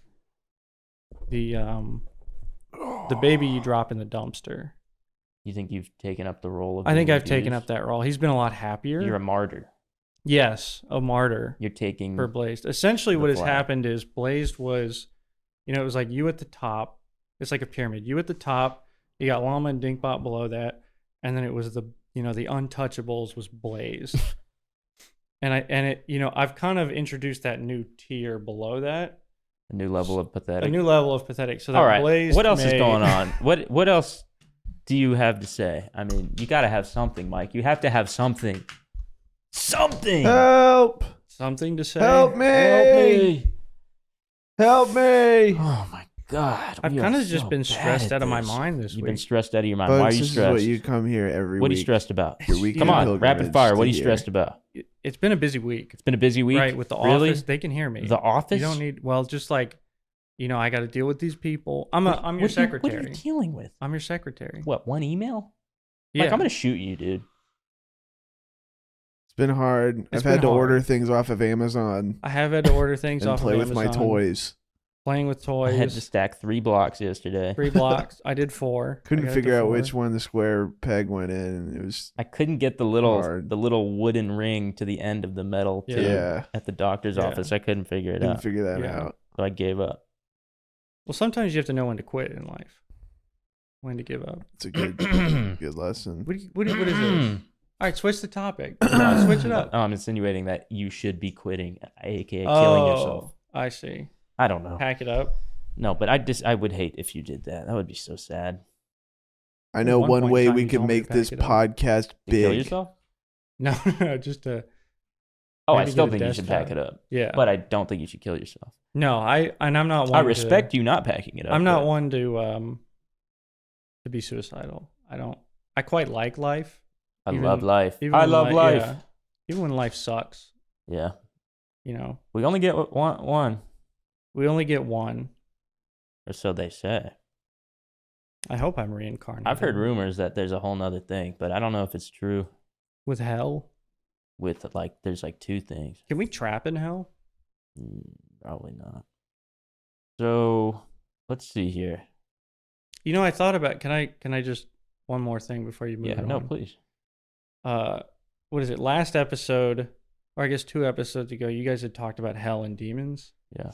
baby you drop in the dumpster. You think you've taken up the role of? I think being I've taken abused? up that role. He's been a lot happier. You're a martyr. Yes, a martyr You're taking. for Blazed. Essentially, what has flag. happened is Blazed was, you know, it was like you at the top. It's like a pyramid. You at the top. You got Llama and Dinkbot below that, and then it was the untouchables was Blazed. I've kind of introduced that new tier below that. A new level of pathetic. A new level of pathetic. So that All right. Blazed What else is may- going on? What else do you have to say? I mean, you got to have something, Mike. You have to have something. Something. Help! Something to say. Help me! Help me. Help me! Oh my God. I've we kind are of just so been bad stressed at out of my this. mind this You've week. been stressed out of your mind. Folks, Why are you this stressed? is what you come here every What are week. you stressed about? Your weekend Come on, pilgrimage rapid fire. What are to you here. stressed about? It's been a busy week. It's been a busy week. Right, with the Really? office, they can hear me. The office? You don't need, well, just like, you know, I got to deal with these people. I'm your What are secretary. you dealing with? I'm your secretary. What, one email? Yeah. Like, I'm going to shoot you, dude. It's been hard. It's I've had been to order hard. things off of Amazon I have had to order things and off play of with Amazon. my toys. Playing with I toys. had to stack 3 blocks yesterday. 3 blocks. I did 4. Couldn't I got figure to out 4. which one the square peg went in. And it was I couldn't get the Hard. little wooden ring to the end of the metal Yeah. tube yeah. at the doctor's Yeah. office. I couldn't figure it Didn't out. figure that Yeah. out. So I gave up. Well, sometimes you have to know when to quit in life. When to give up. It's a good good lesson. What is this? All right, switch the topic. Switch it up. Oh, I'm insinuating that you should be quitting, aka killing yourself. I see. I don't know. Pack it up. No, but I would hate if you did that. That would be so sad. I know one one point in way time we you can told me make to this pack it up. podcast To kill big. yourself? No, just to. Oh, I Maybe still get a think you should pack desktop. it up. Yeah. But I don't think you should kill yourself. No, I'm not one. I respect you not packing it up. I'm not but one to be suicidal. I quite like life. I even- love life. even I when love life. yeah. Even when life sucks, Yeah. you know, We only get one, we only get one. or so they say. I hope I'm reincarnated. I've heard rumors that there's a whole nother thing, but I don't know if it's true. with hell. With there's 2 things. Can we trap in hell? Probably not. So let's see here. You know, I thought about. Can I just one more thing before you move? Yeah, it no, on? please. What is it? Last episode, or I guess 2 episodes ago, you guys had talked about hell and demons. Yeah.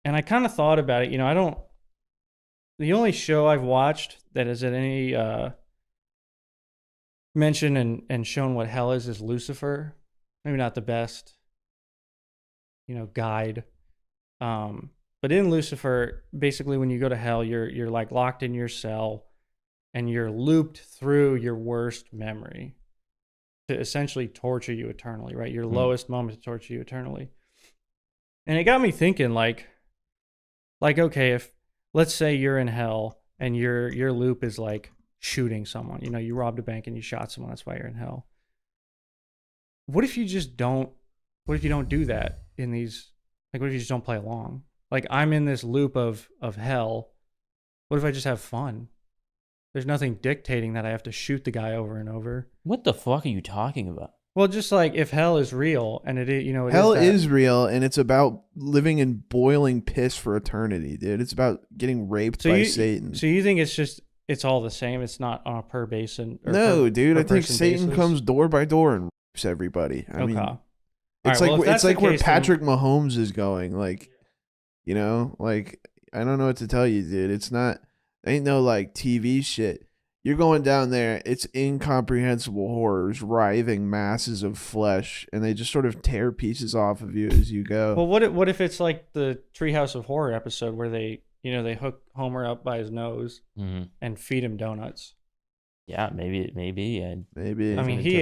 And I kind of thought about it. You know, the only show I've watched that has had any mention and shown what hell is Lucifer. Maybe not the best, guide. But in Lucifer, basically when you go to hell, you're like locked in your cell and you're looped through your worst memory to essentially torture you eternally, right? Your lowest moment to torture you eternally. And it got me thinking like, okay, if let's say you're in hell and your loop is like shooting someone, you robbed a bank and you shot someone, that's why you're in hell. What if you don't do that in these, like, what if you just don't play along? Like, I'm in this loop of hell. What if I just have fun? There's nothing dictating that I have to shoot the guy over and over. What the fuck are you talking about? Well, just like if hell is real and it Hell that- is real, and it's about living in boiling piss for eternity, dude. It's about getting raped by Satan. So you think it's all the same? It's not on a per basin? Or No, per- dude. per I think person Satan basis? comes door by door and rapes everybody. I mean, Okay. it's All right, well, if like that's it's the like where case, then- Patrick Mahomes is going. Like, like I don't know what to tell you, dude. It's not. Ain't no like TV shit. You're going down there. It's incomprehensible horrors, writhing masses of flesh, and they just sort of tear pieces off of you as you go. Well, what if it's like the Treehouse of Horror episode where they hook Homer up by his nose and feed him donuts? Yeah, maybe. And Maybe. I mean, he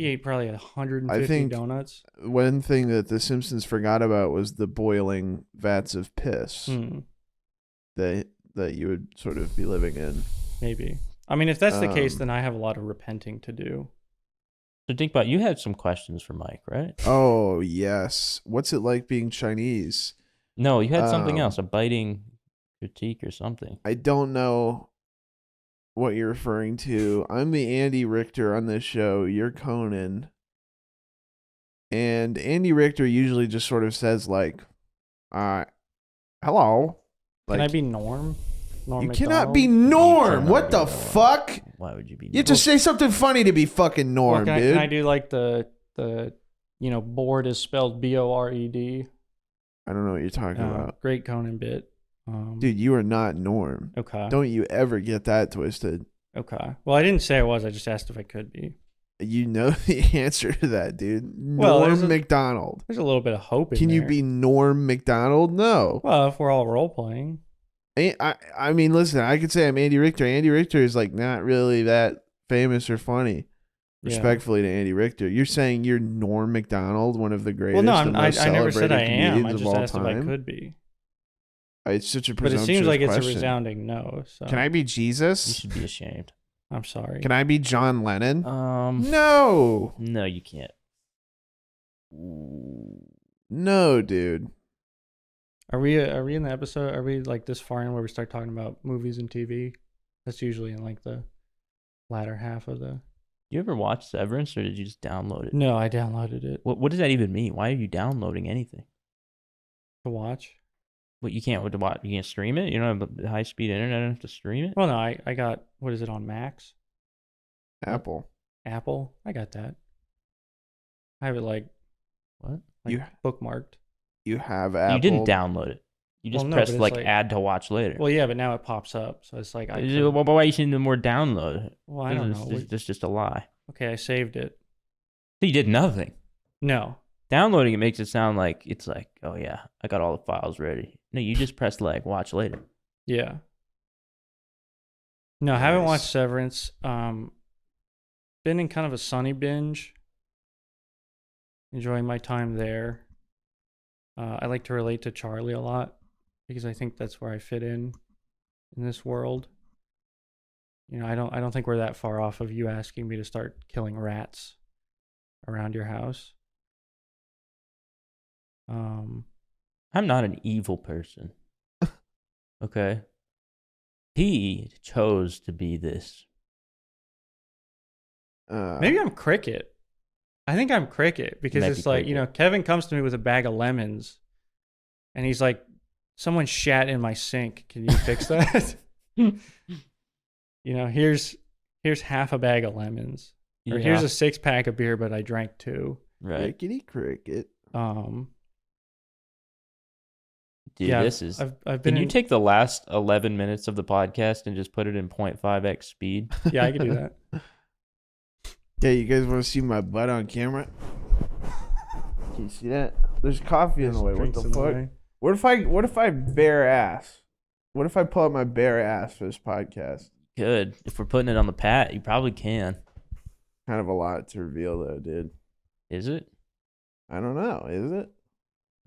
ate probably 150 donuts. One thing that the Simpsons forgot about was the boiling vats of piss that you would sort of be living in. Maybe. I mean, if that's the case, then I have a lot of repenting to do. So think about, you had some questions for Mike, right? Oh, yes. What's it like being Chinese? No, you had something else, a biting critique or something. I don't know what you're referring to. I'm the Andy Richter on this show. You're Conan. And Andy Richter usually just sort of says like, hello. Like, can I be Norm? Norm you Macdonald? cannot be Norm. What the fuck? Why would you be? You have to say something funny to be fucking Norm, Well, dude. can I do like the board is spelled BORED? I don't know what you're talking about. Great Conan bit. Dude, you are not Norm. Okay. Don't you ever get that twisted. Okay. Well, I didn't say I was. I just asked if I could be. You know the answer to that, dude. Well, Norm Macdonald. There's a little bit of hope in Can you there. be Norm Macdonald? No. Well, if we're all role playing. I mean, listen, I could say I'm Andy Richter. Andy Richter is like not really that famous or funny. Respectfully to Andy Richter, you're saying you're Norm Macdonald, one of the greatest. Well, no, and most I never said I celebrated am. I comedians just of all asked time. if I could be. It's such a But presumptuous it seems like it's a question. resounding no. So. Can I be You Jesus? should be ashamed. I'm sorry. Can I be John Lennon? No, you can't. No, dude. Are we in the episode? Are we like this far in where we start talking about movies and TV? That's usually in like the latter half of the. You ever watch Severance, or did you just download it? No, I downloaded it What does that even mean? Why are you downloading anything? to watch. What, you can't watch? You can't stream it? You don't have high speed internet enough to stream it? Well, no, I got, what is it on Max? Apple. Apple? I got that. I have it like What? You- bookmarked. You have Apple. You didn't download it. You just Well, no, pressed but it's like like- add to watch later. Well, yeah, but now it pops up, so it's like I. Why are you saying the more download? Well, I don't know. That's just a lie. Okay, I saved it. You did nothing. No. Downloading it makes it sound like it's like, oh yeah, I got all the files ready. No, you just pressed like watch later. Yeah. No, I haven't Nice. watched Severance. Been in kind of a sunny binge. Enjoying my time there. I like to relate to Charlie a lot because I think that's where I fit in this world. You know, I don't think we're that far off of you asking me to start killing rats around your house. I'm not an evil person. Okay. He chose to be this. Maybe I'm Cricket. I think I'm Cricket because Might it's be like, you know, Cricket. Kevin comes to me with a bag of lemons and he's like, someone shat in my sink. Can you fix that? You know, here's half a bag of lemons. Or here's a 6-pack of beer, but I drank 2. right. Crickety cricket. Dude, yeah, this is. I've been Can you take the last 11 minutes of the podcast and just put it in 0.5x speed? Yeah, I can do that. Yeah, you guys want to see my butt on camera? Can you see that? There's coffee in the way. What Drinks the in the fuck? way. What if I bare ass? What if I pull out my bare ass for this podcast? Good. If we're putting it on the pat, you probably can. Kind of a lot to reveal, though, dude. Is it? I don't know. Is it?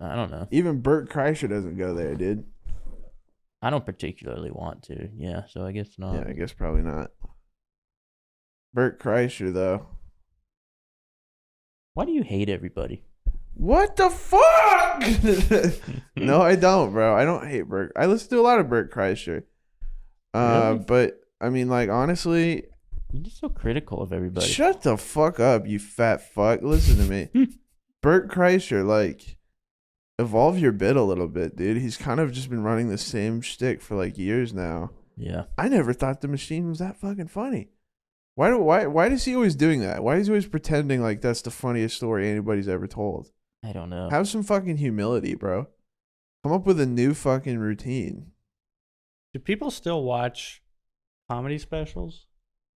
I don't know. Even Bert Kreischer doesn't go there, dude. I don't particularly want to. Yeah, so I guess not. Yeah, I guess probably not. Bert Kreischer, though. Why do you hate everybody? What the fuck? No, I don't, bro. I don't hate Bert. I listen to a lot of Bert Kreischer. Really? But I mean, like, honestly, You're just so critical of everybody. shut the fuck up, you fat fuck. Listen to me. Bert Kreischer, like, evolve your bit a little bit, dude. He's kind of just been running the same shtick for like years now. Yeah. I never thought the machine was that fucking funny. Why is he always doing that? Why is he always pretending like that's the funniest story anybody's ever told? I don't know. Have some fucking humility, bro. Come up with a new fucking routine. Do people still watch comedy specials?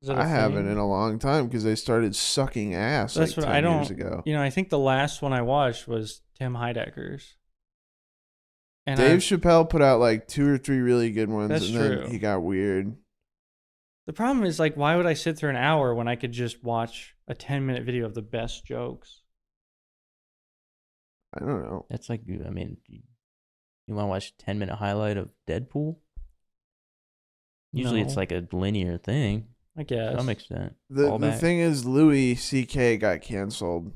Is it a I haven't thing? in a long time because they started sucking ass That's like what 10 I don't. years ago. You know, I think the last one I watched was Tim Heidecker's. And Dave Chappelle put out like 2 or 3 really good ones, That's and true. then he got weird. The problem is, like, why would I sit through an hour when I could just watch a 10-minute video of the best jokes? I don't know. That's like, I mean, you want to watch a 10-minute highlight of Deadpool? Usually it's No. like a linear thing I to guess. some extent. The Fallback. thing is, Louis C.K. got canceled.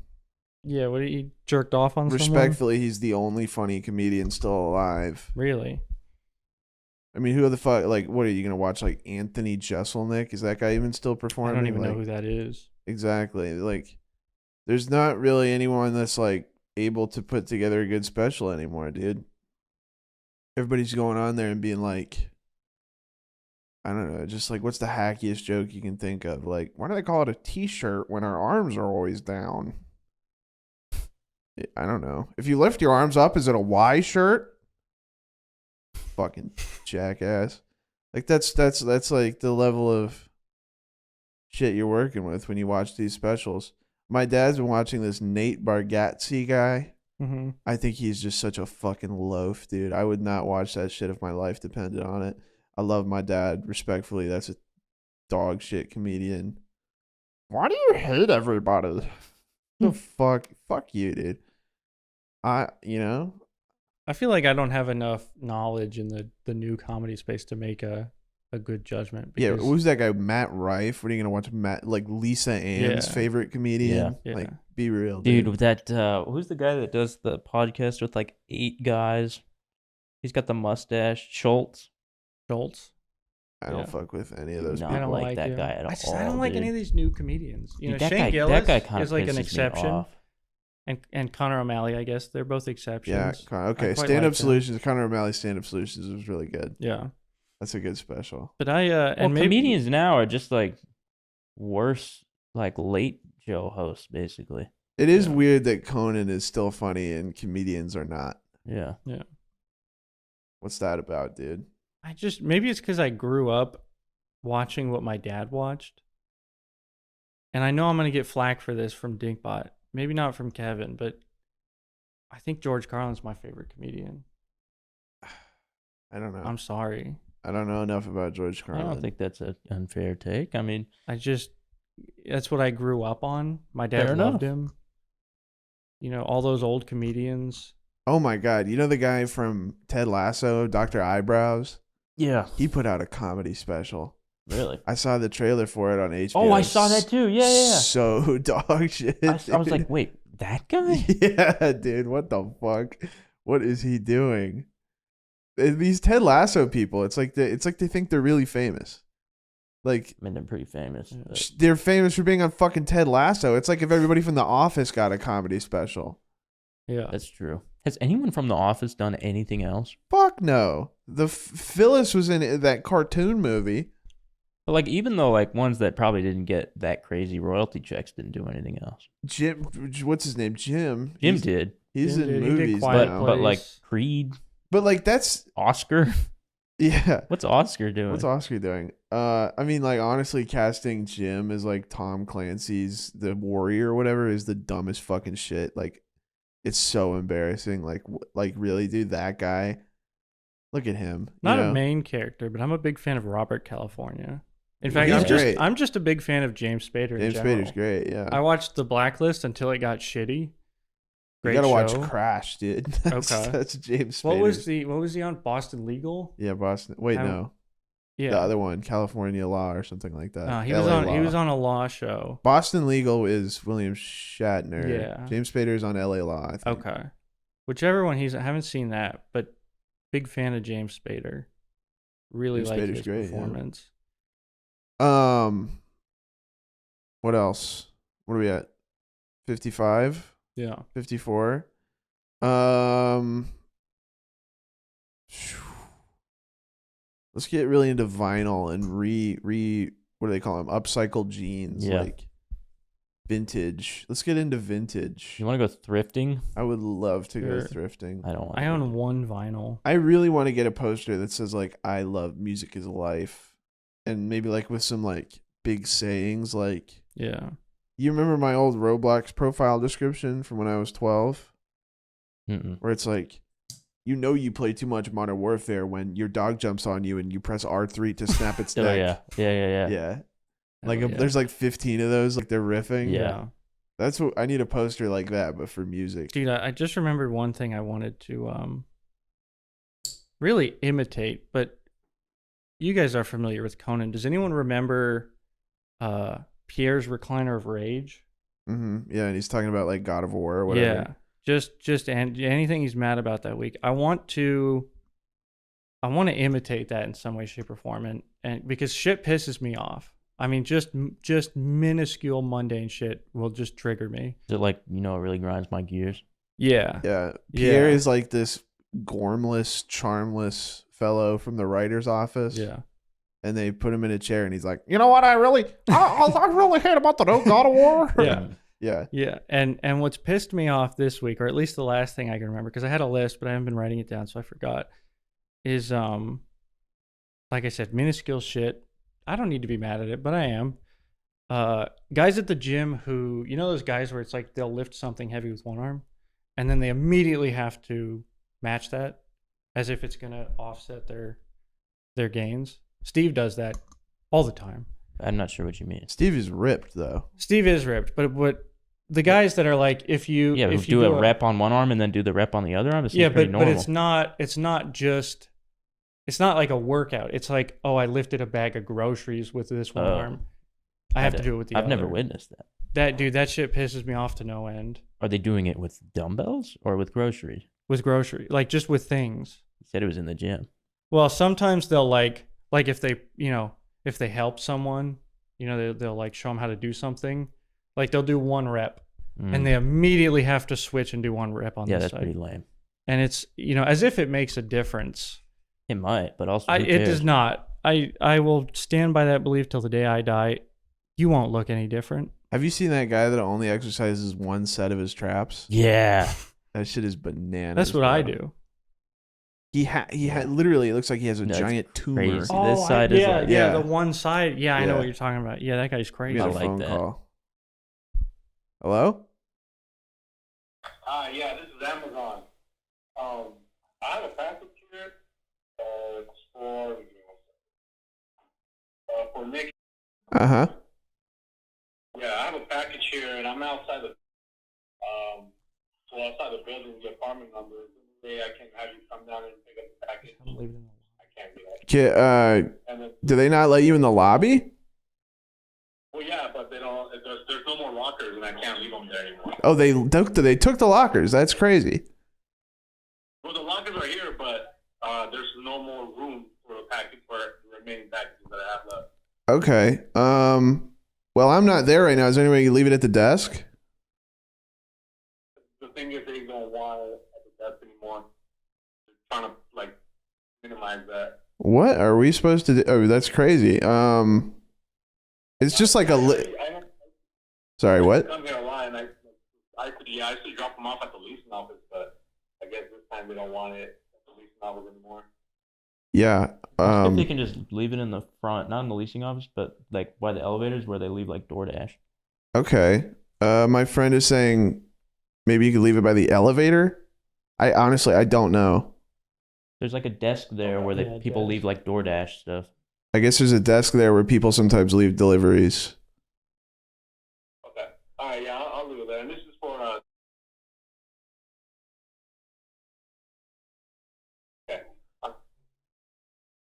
Yeah, what he jerked off on someone? Respectfully, he's the only funny comedian still alive. Really? I mean, who the fuck? Like, what are you gonna watch? Like Anthony Jeselnik? Is that guy even still I performing? don't even know Like, who that is. exactly. Like, there's not really anyone that's like able to put together a good special anymore, dude. Everybody's going on there and being like, I don't know, just like, what's the hackiest joke you can think of? Like, why do they call it a T-shirt when our arms are always down? I don't know. If you lift your arms up, is it a Y shirt? Fucking jackass. Like that's like the level of shit you're working with when you watch these specials. My dad's been watching this Nate Bargatze guy. Mm-hmm. I think he's just such a fucking loaf, dude. I would not watch that shit if my life depended on it. I love my dad. Respectfully, that's a dog shit comedian. Why do you hate everybody? The fuck you, dude. You know, I feel like I don't have enough knowledge in the new comedy space to make a good judgment. yeah. because- Who's that guy? Matt Rife. What are you gonna watch? Matt, like Lisa Ann's Yeah. favorite comedian. Yeah. Like, be real, Dude, dude. with that, who's the guy that does the podcast with like 8 guys? He's got the mustache. Schultz. Schultz. I don't yeah. fuck with any of those No. I people. don't like like that him. guy at I don't all, like any dude. of these new comedians. You know, Dude, that Shane guy, Gillis that guy kind of is like an exception, Off. and Connor O'Malley, I guess they're both exceptions. Yeah. I Okay. quite Stand like Up them. Solutions. Connor O'Malley Stand Up Solutions was really good. Yeah, That's a good special. but I Well, and maybe comedians now are just like worse, like late show hosts, basically. It is Yeah. weird that Conan is still funny and comedians are not. Yeah. What's that about, dude? I just maybe it's because I grew up watching what my dad watched, and I know I'm gonna get flack for this from Dinkbot. Maybe not from Kevin, but I think George Carlin's my favorite comedian. I don't know. I'm sorry. I don't know enough about George I Carlin. don't think that's an unfair take. I mean, That's what I grew up on. My dad Fair loved enough. him. You know, all those old comedians. Oh my god! You know the guy from Ted Lasso, Dr. Eyebrows? yeah, He put out a comedy special. really. I saw the trailer for it on HBO. Oh, I saw that too. Yeah, yeah. So dog shit. I was like, dude. wait, that guy? Yeah, dude. What the fuck? What is he doing? These Ted Lasso people. It's like they think they're really famous. Like, I mean, they're pretty famous. but- they're famous for being on fucking Ted Lasso. It's like if everybody from The Office got a comedy special. Yeah. That's true. Has anyone from The Office done anything else? Fuck no. The Phyllis was in that cartoon movie. But like, even though like ones that probably didn't get that crazy royalty checks didn't do anything else. Jim, what's his name? Jim. Jim did, He's Jim in did. He did movies Quiet now. but like Place. Creed, But like that's Oscar. yeah. What's Oscar doing? What's Oscar doing? I mean, like honestly, casting Jim as like Tom Clancy's The Warrior or whatever is the dumbest fucking shit. Like, it's so embarrassing. Like really, dude, that guy. Look at him. you Not know? a main character, but I'm a big fan of Robert California. In fact, He's I'm just great. I'm just a big fan of James Spader. in James general. Spader's great. Yeah, I watched The Blacklist until it got shitty. you Great gotta watch show. Crash, dude. That's, Okay. that's James Spader. What was he on? Boston Legal? Yeah, Boston. Wait, I- no, Yeah. the other one, California Law or something like that. he was LA on he Law. was on a law show. Boston Legal is William Shatner. Yeah. James Spader's on LA Law. I think. Okay. Whichever one I haven't seen that, but big fan of James Spader. Really James like Spader's his great, yeah. performance. What else? What are we at? 55? Yeah. 54? Let's get really into vinyl and what do they call them? Upcycled jeans, Yeah. like vintage. Let's get into vintage. You want to go thrifting? I would love to go Sure. thrifting. I don't want. I own one vinyl. I really want to get a poster that says like I love music is life, and maybe like with some like big sayings like, Yeah. you remember my old Roblox profile description from when I was 12? Mm-mm. Where it's like, you know you play too much Modern Warfare when your dog jumps on you and you press R3 to snap its Oh neck. yeah. Yeah. Like Oh, yeah. there's like 15 of those, like they're riffing. Yeah. That's what I need, a poster like that, but for music. Dude, I just remembered one thing I wanted to really imitate, but you guys are familiar with Conan. Does anyone remember Pierre's Recliner of Rage? Mm-hmm. Yeah, and he's talking about like God of War or whatever. Yeah. Just anything he's mad about that week. I want to imitate that in some way, shape, or form, and because shit pisses me off. I mean, just minuscule mundane shit will just trigger me. Is it like, it really grinds my gears? Yeah. Yeah. Pierre Yeah. is like this gormless, charmless fellow from the writer's office. Yeah. And they put him in a chair and he's like, you know what, I really hate about the new God of War. Yeah. Yeah. Yeah. And what's pissed me off this week, or at least the last thing I can remember, because I had a list, but I haven't been writing it down, so I forgot, is like I said, minuscule shit. I don't need to be mad at it, but I am. Guys at the gym who, those guys where it's like they'll lift something heavy with one arm and then they immediately have to match that as if it's going to offset their gains. Steve does that all the time. I'm not sure what you mean. Steve is ripped though. Steve is ripped, but the guys that are like, if you do a rep on one arm and then do the rep on the other arm, it seems pretty normal. But it's not like a workout. It's like, oh, I lifted a bag of groceries with this one arm. I have to do it with the other. I've never witnessed that. That shit pisses me off to no end. Are they doing it with dumbbells or with groceries? With grocery, like just with things. You said it was in the gym. Well, sometimes they'll like if they help someone, they'll like show them how to do something. Like they'll do one rep and they immediately have to switch and do one rep on the side. Yeah, that's pretty lame. And it's, as if it makes a difference. It might, but also who it cares? does not. I will stand by that belief till the day I die. You won't look any different. Have you seen that guy that only exercises one set of his traps? Yeah. That shit is bananas. That's what bro. I do. He had literally, it looks like he has a No, it's giant tumor. crazy. This Oh, side is yeah, like- yeah, Yeah. the one side. Yeah, I know Yeah. what you're talking about. Yeah, that guy's We crazy. got I a like phone that. call. Hello? Yeah, this is Amazon. I have a package here. It's for Nick. Uh-huh. Yeah, I have a package here, and I'm outside outside the building, the apartment number. Today I can have you come down and pick up the package. I'm leaving it I can't do that. And then, Do they not let you in the lobby? well, yeah, but they don't. There's no more lockers, and I can't leave them there anymore. Oh, they took the lockers. That's crazy. Well, the lockers are here, but there's no more room for the package for the remaining packages that I have left. Okay. Well, I'm not there right now. Is there any way you can leave it at the desk? The thing is, they don't want it at the desk anymore. They're trying to minimize that. What are we supposed to do? Oh, that's crazy. It's just like Sorry, what? Come here a lot, and I could drop them off at the leasing office, but I guess this time they don't want it at the leasing office anymore. Yeah. If they can just leave it in the front, not in the leasing office, but like by the elevators where they leave like DoorDash. Okay. My friend is saying maybe you could leave it by the elevator. I honestly don't know. There's like a desk there where people leave like DoorDash stuff. I guess there's a desk there where people sometimes leave deliveries. Okay. All right. Yeah, I'll leave it there. And this is for Okay. All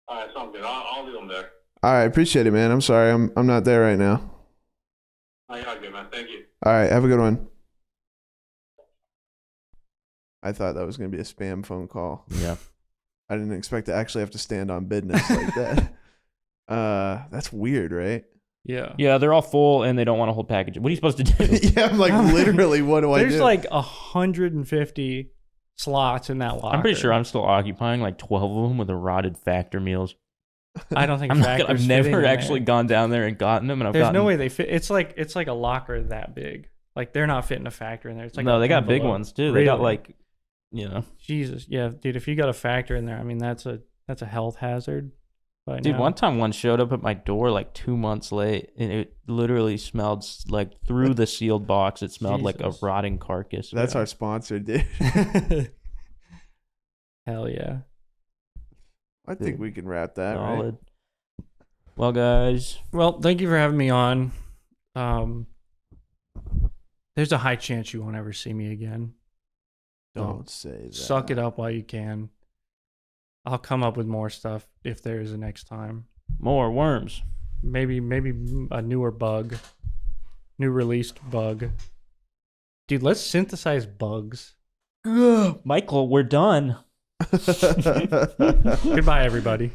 right. Sounds good. I'll leave them there. All right, appreciate it, man. I'm sorry, I'm not there right now. All right, good, man. Thank you. All right, have a good one. I thought that was gonna be a spam phone call. Yeah. I didn't expect to actually have to stand on business like that. That's weird, right? Yeah. Yeah, they're all full and they don't want to hold packages. What are you supposed to do? Yeah, I'm like, literally, what do I do? There's like 150 slots in that locker. I'm pretty sure I'm still occupying like 12 of them with the rotted Factor meals. I don't think I've Factor's fitting never in actually there. gone down there and gotten them. And There's no way they fit. It's like a locker that big. Like they're not fitting a Factor in there. It's like no, an they got big envelope. ones too. They got Really? like, you know. Jesus, yeah, dude. If you got a Factor in there, I mean that's a health hazard. by Dude, now. one time one showed up at my door like 2 months late, and it literally smelled like through the sealed box. It smelled like a Jesus. rotting carcass. That's our sponsor, dude. Hell yeah. I think we can wrap that, right? Solid. Well, guys, Well, thank you for having me on. There's a high chance you won't ever see me again. Don't say that. Suck it up while you can. I'll come up with more stuff if there is a next time. more worms. Maybe a newer bug. New released bug. Dude, let's synthesize bugs. Michael, we're done. Goodbye, everybody.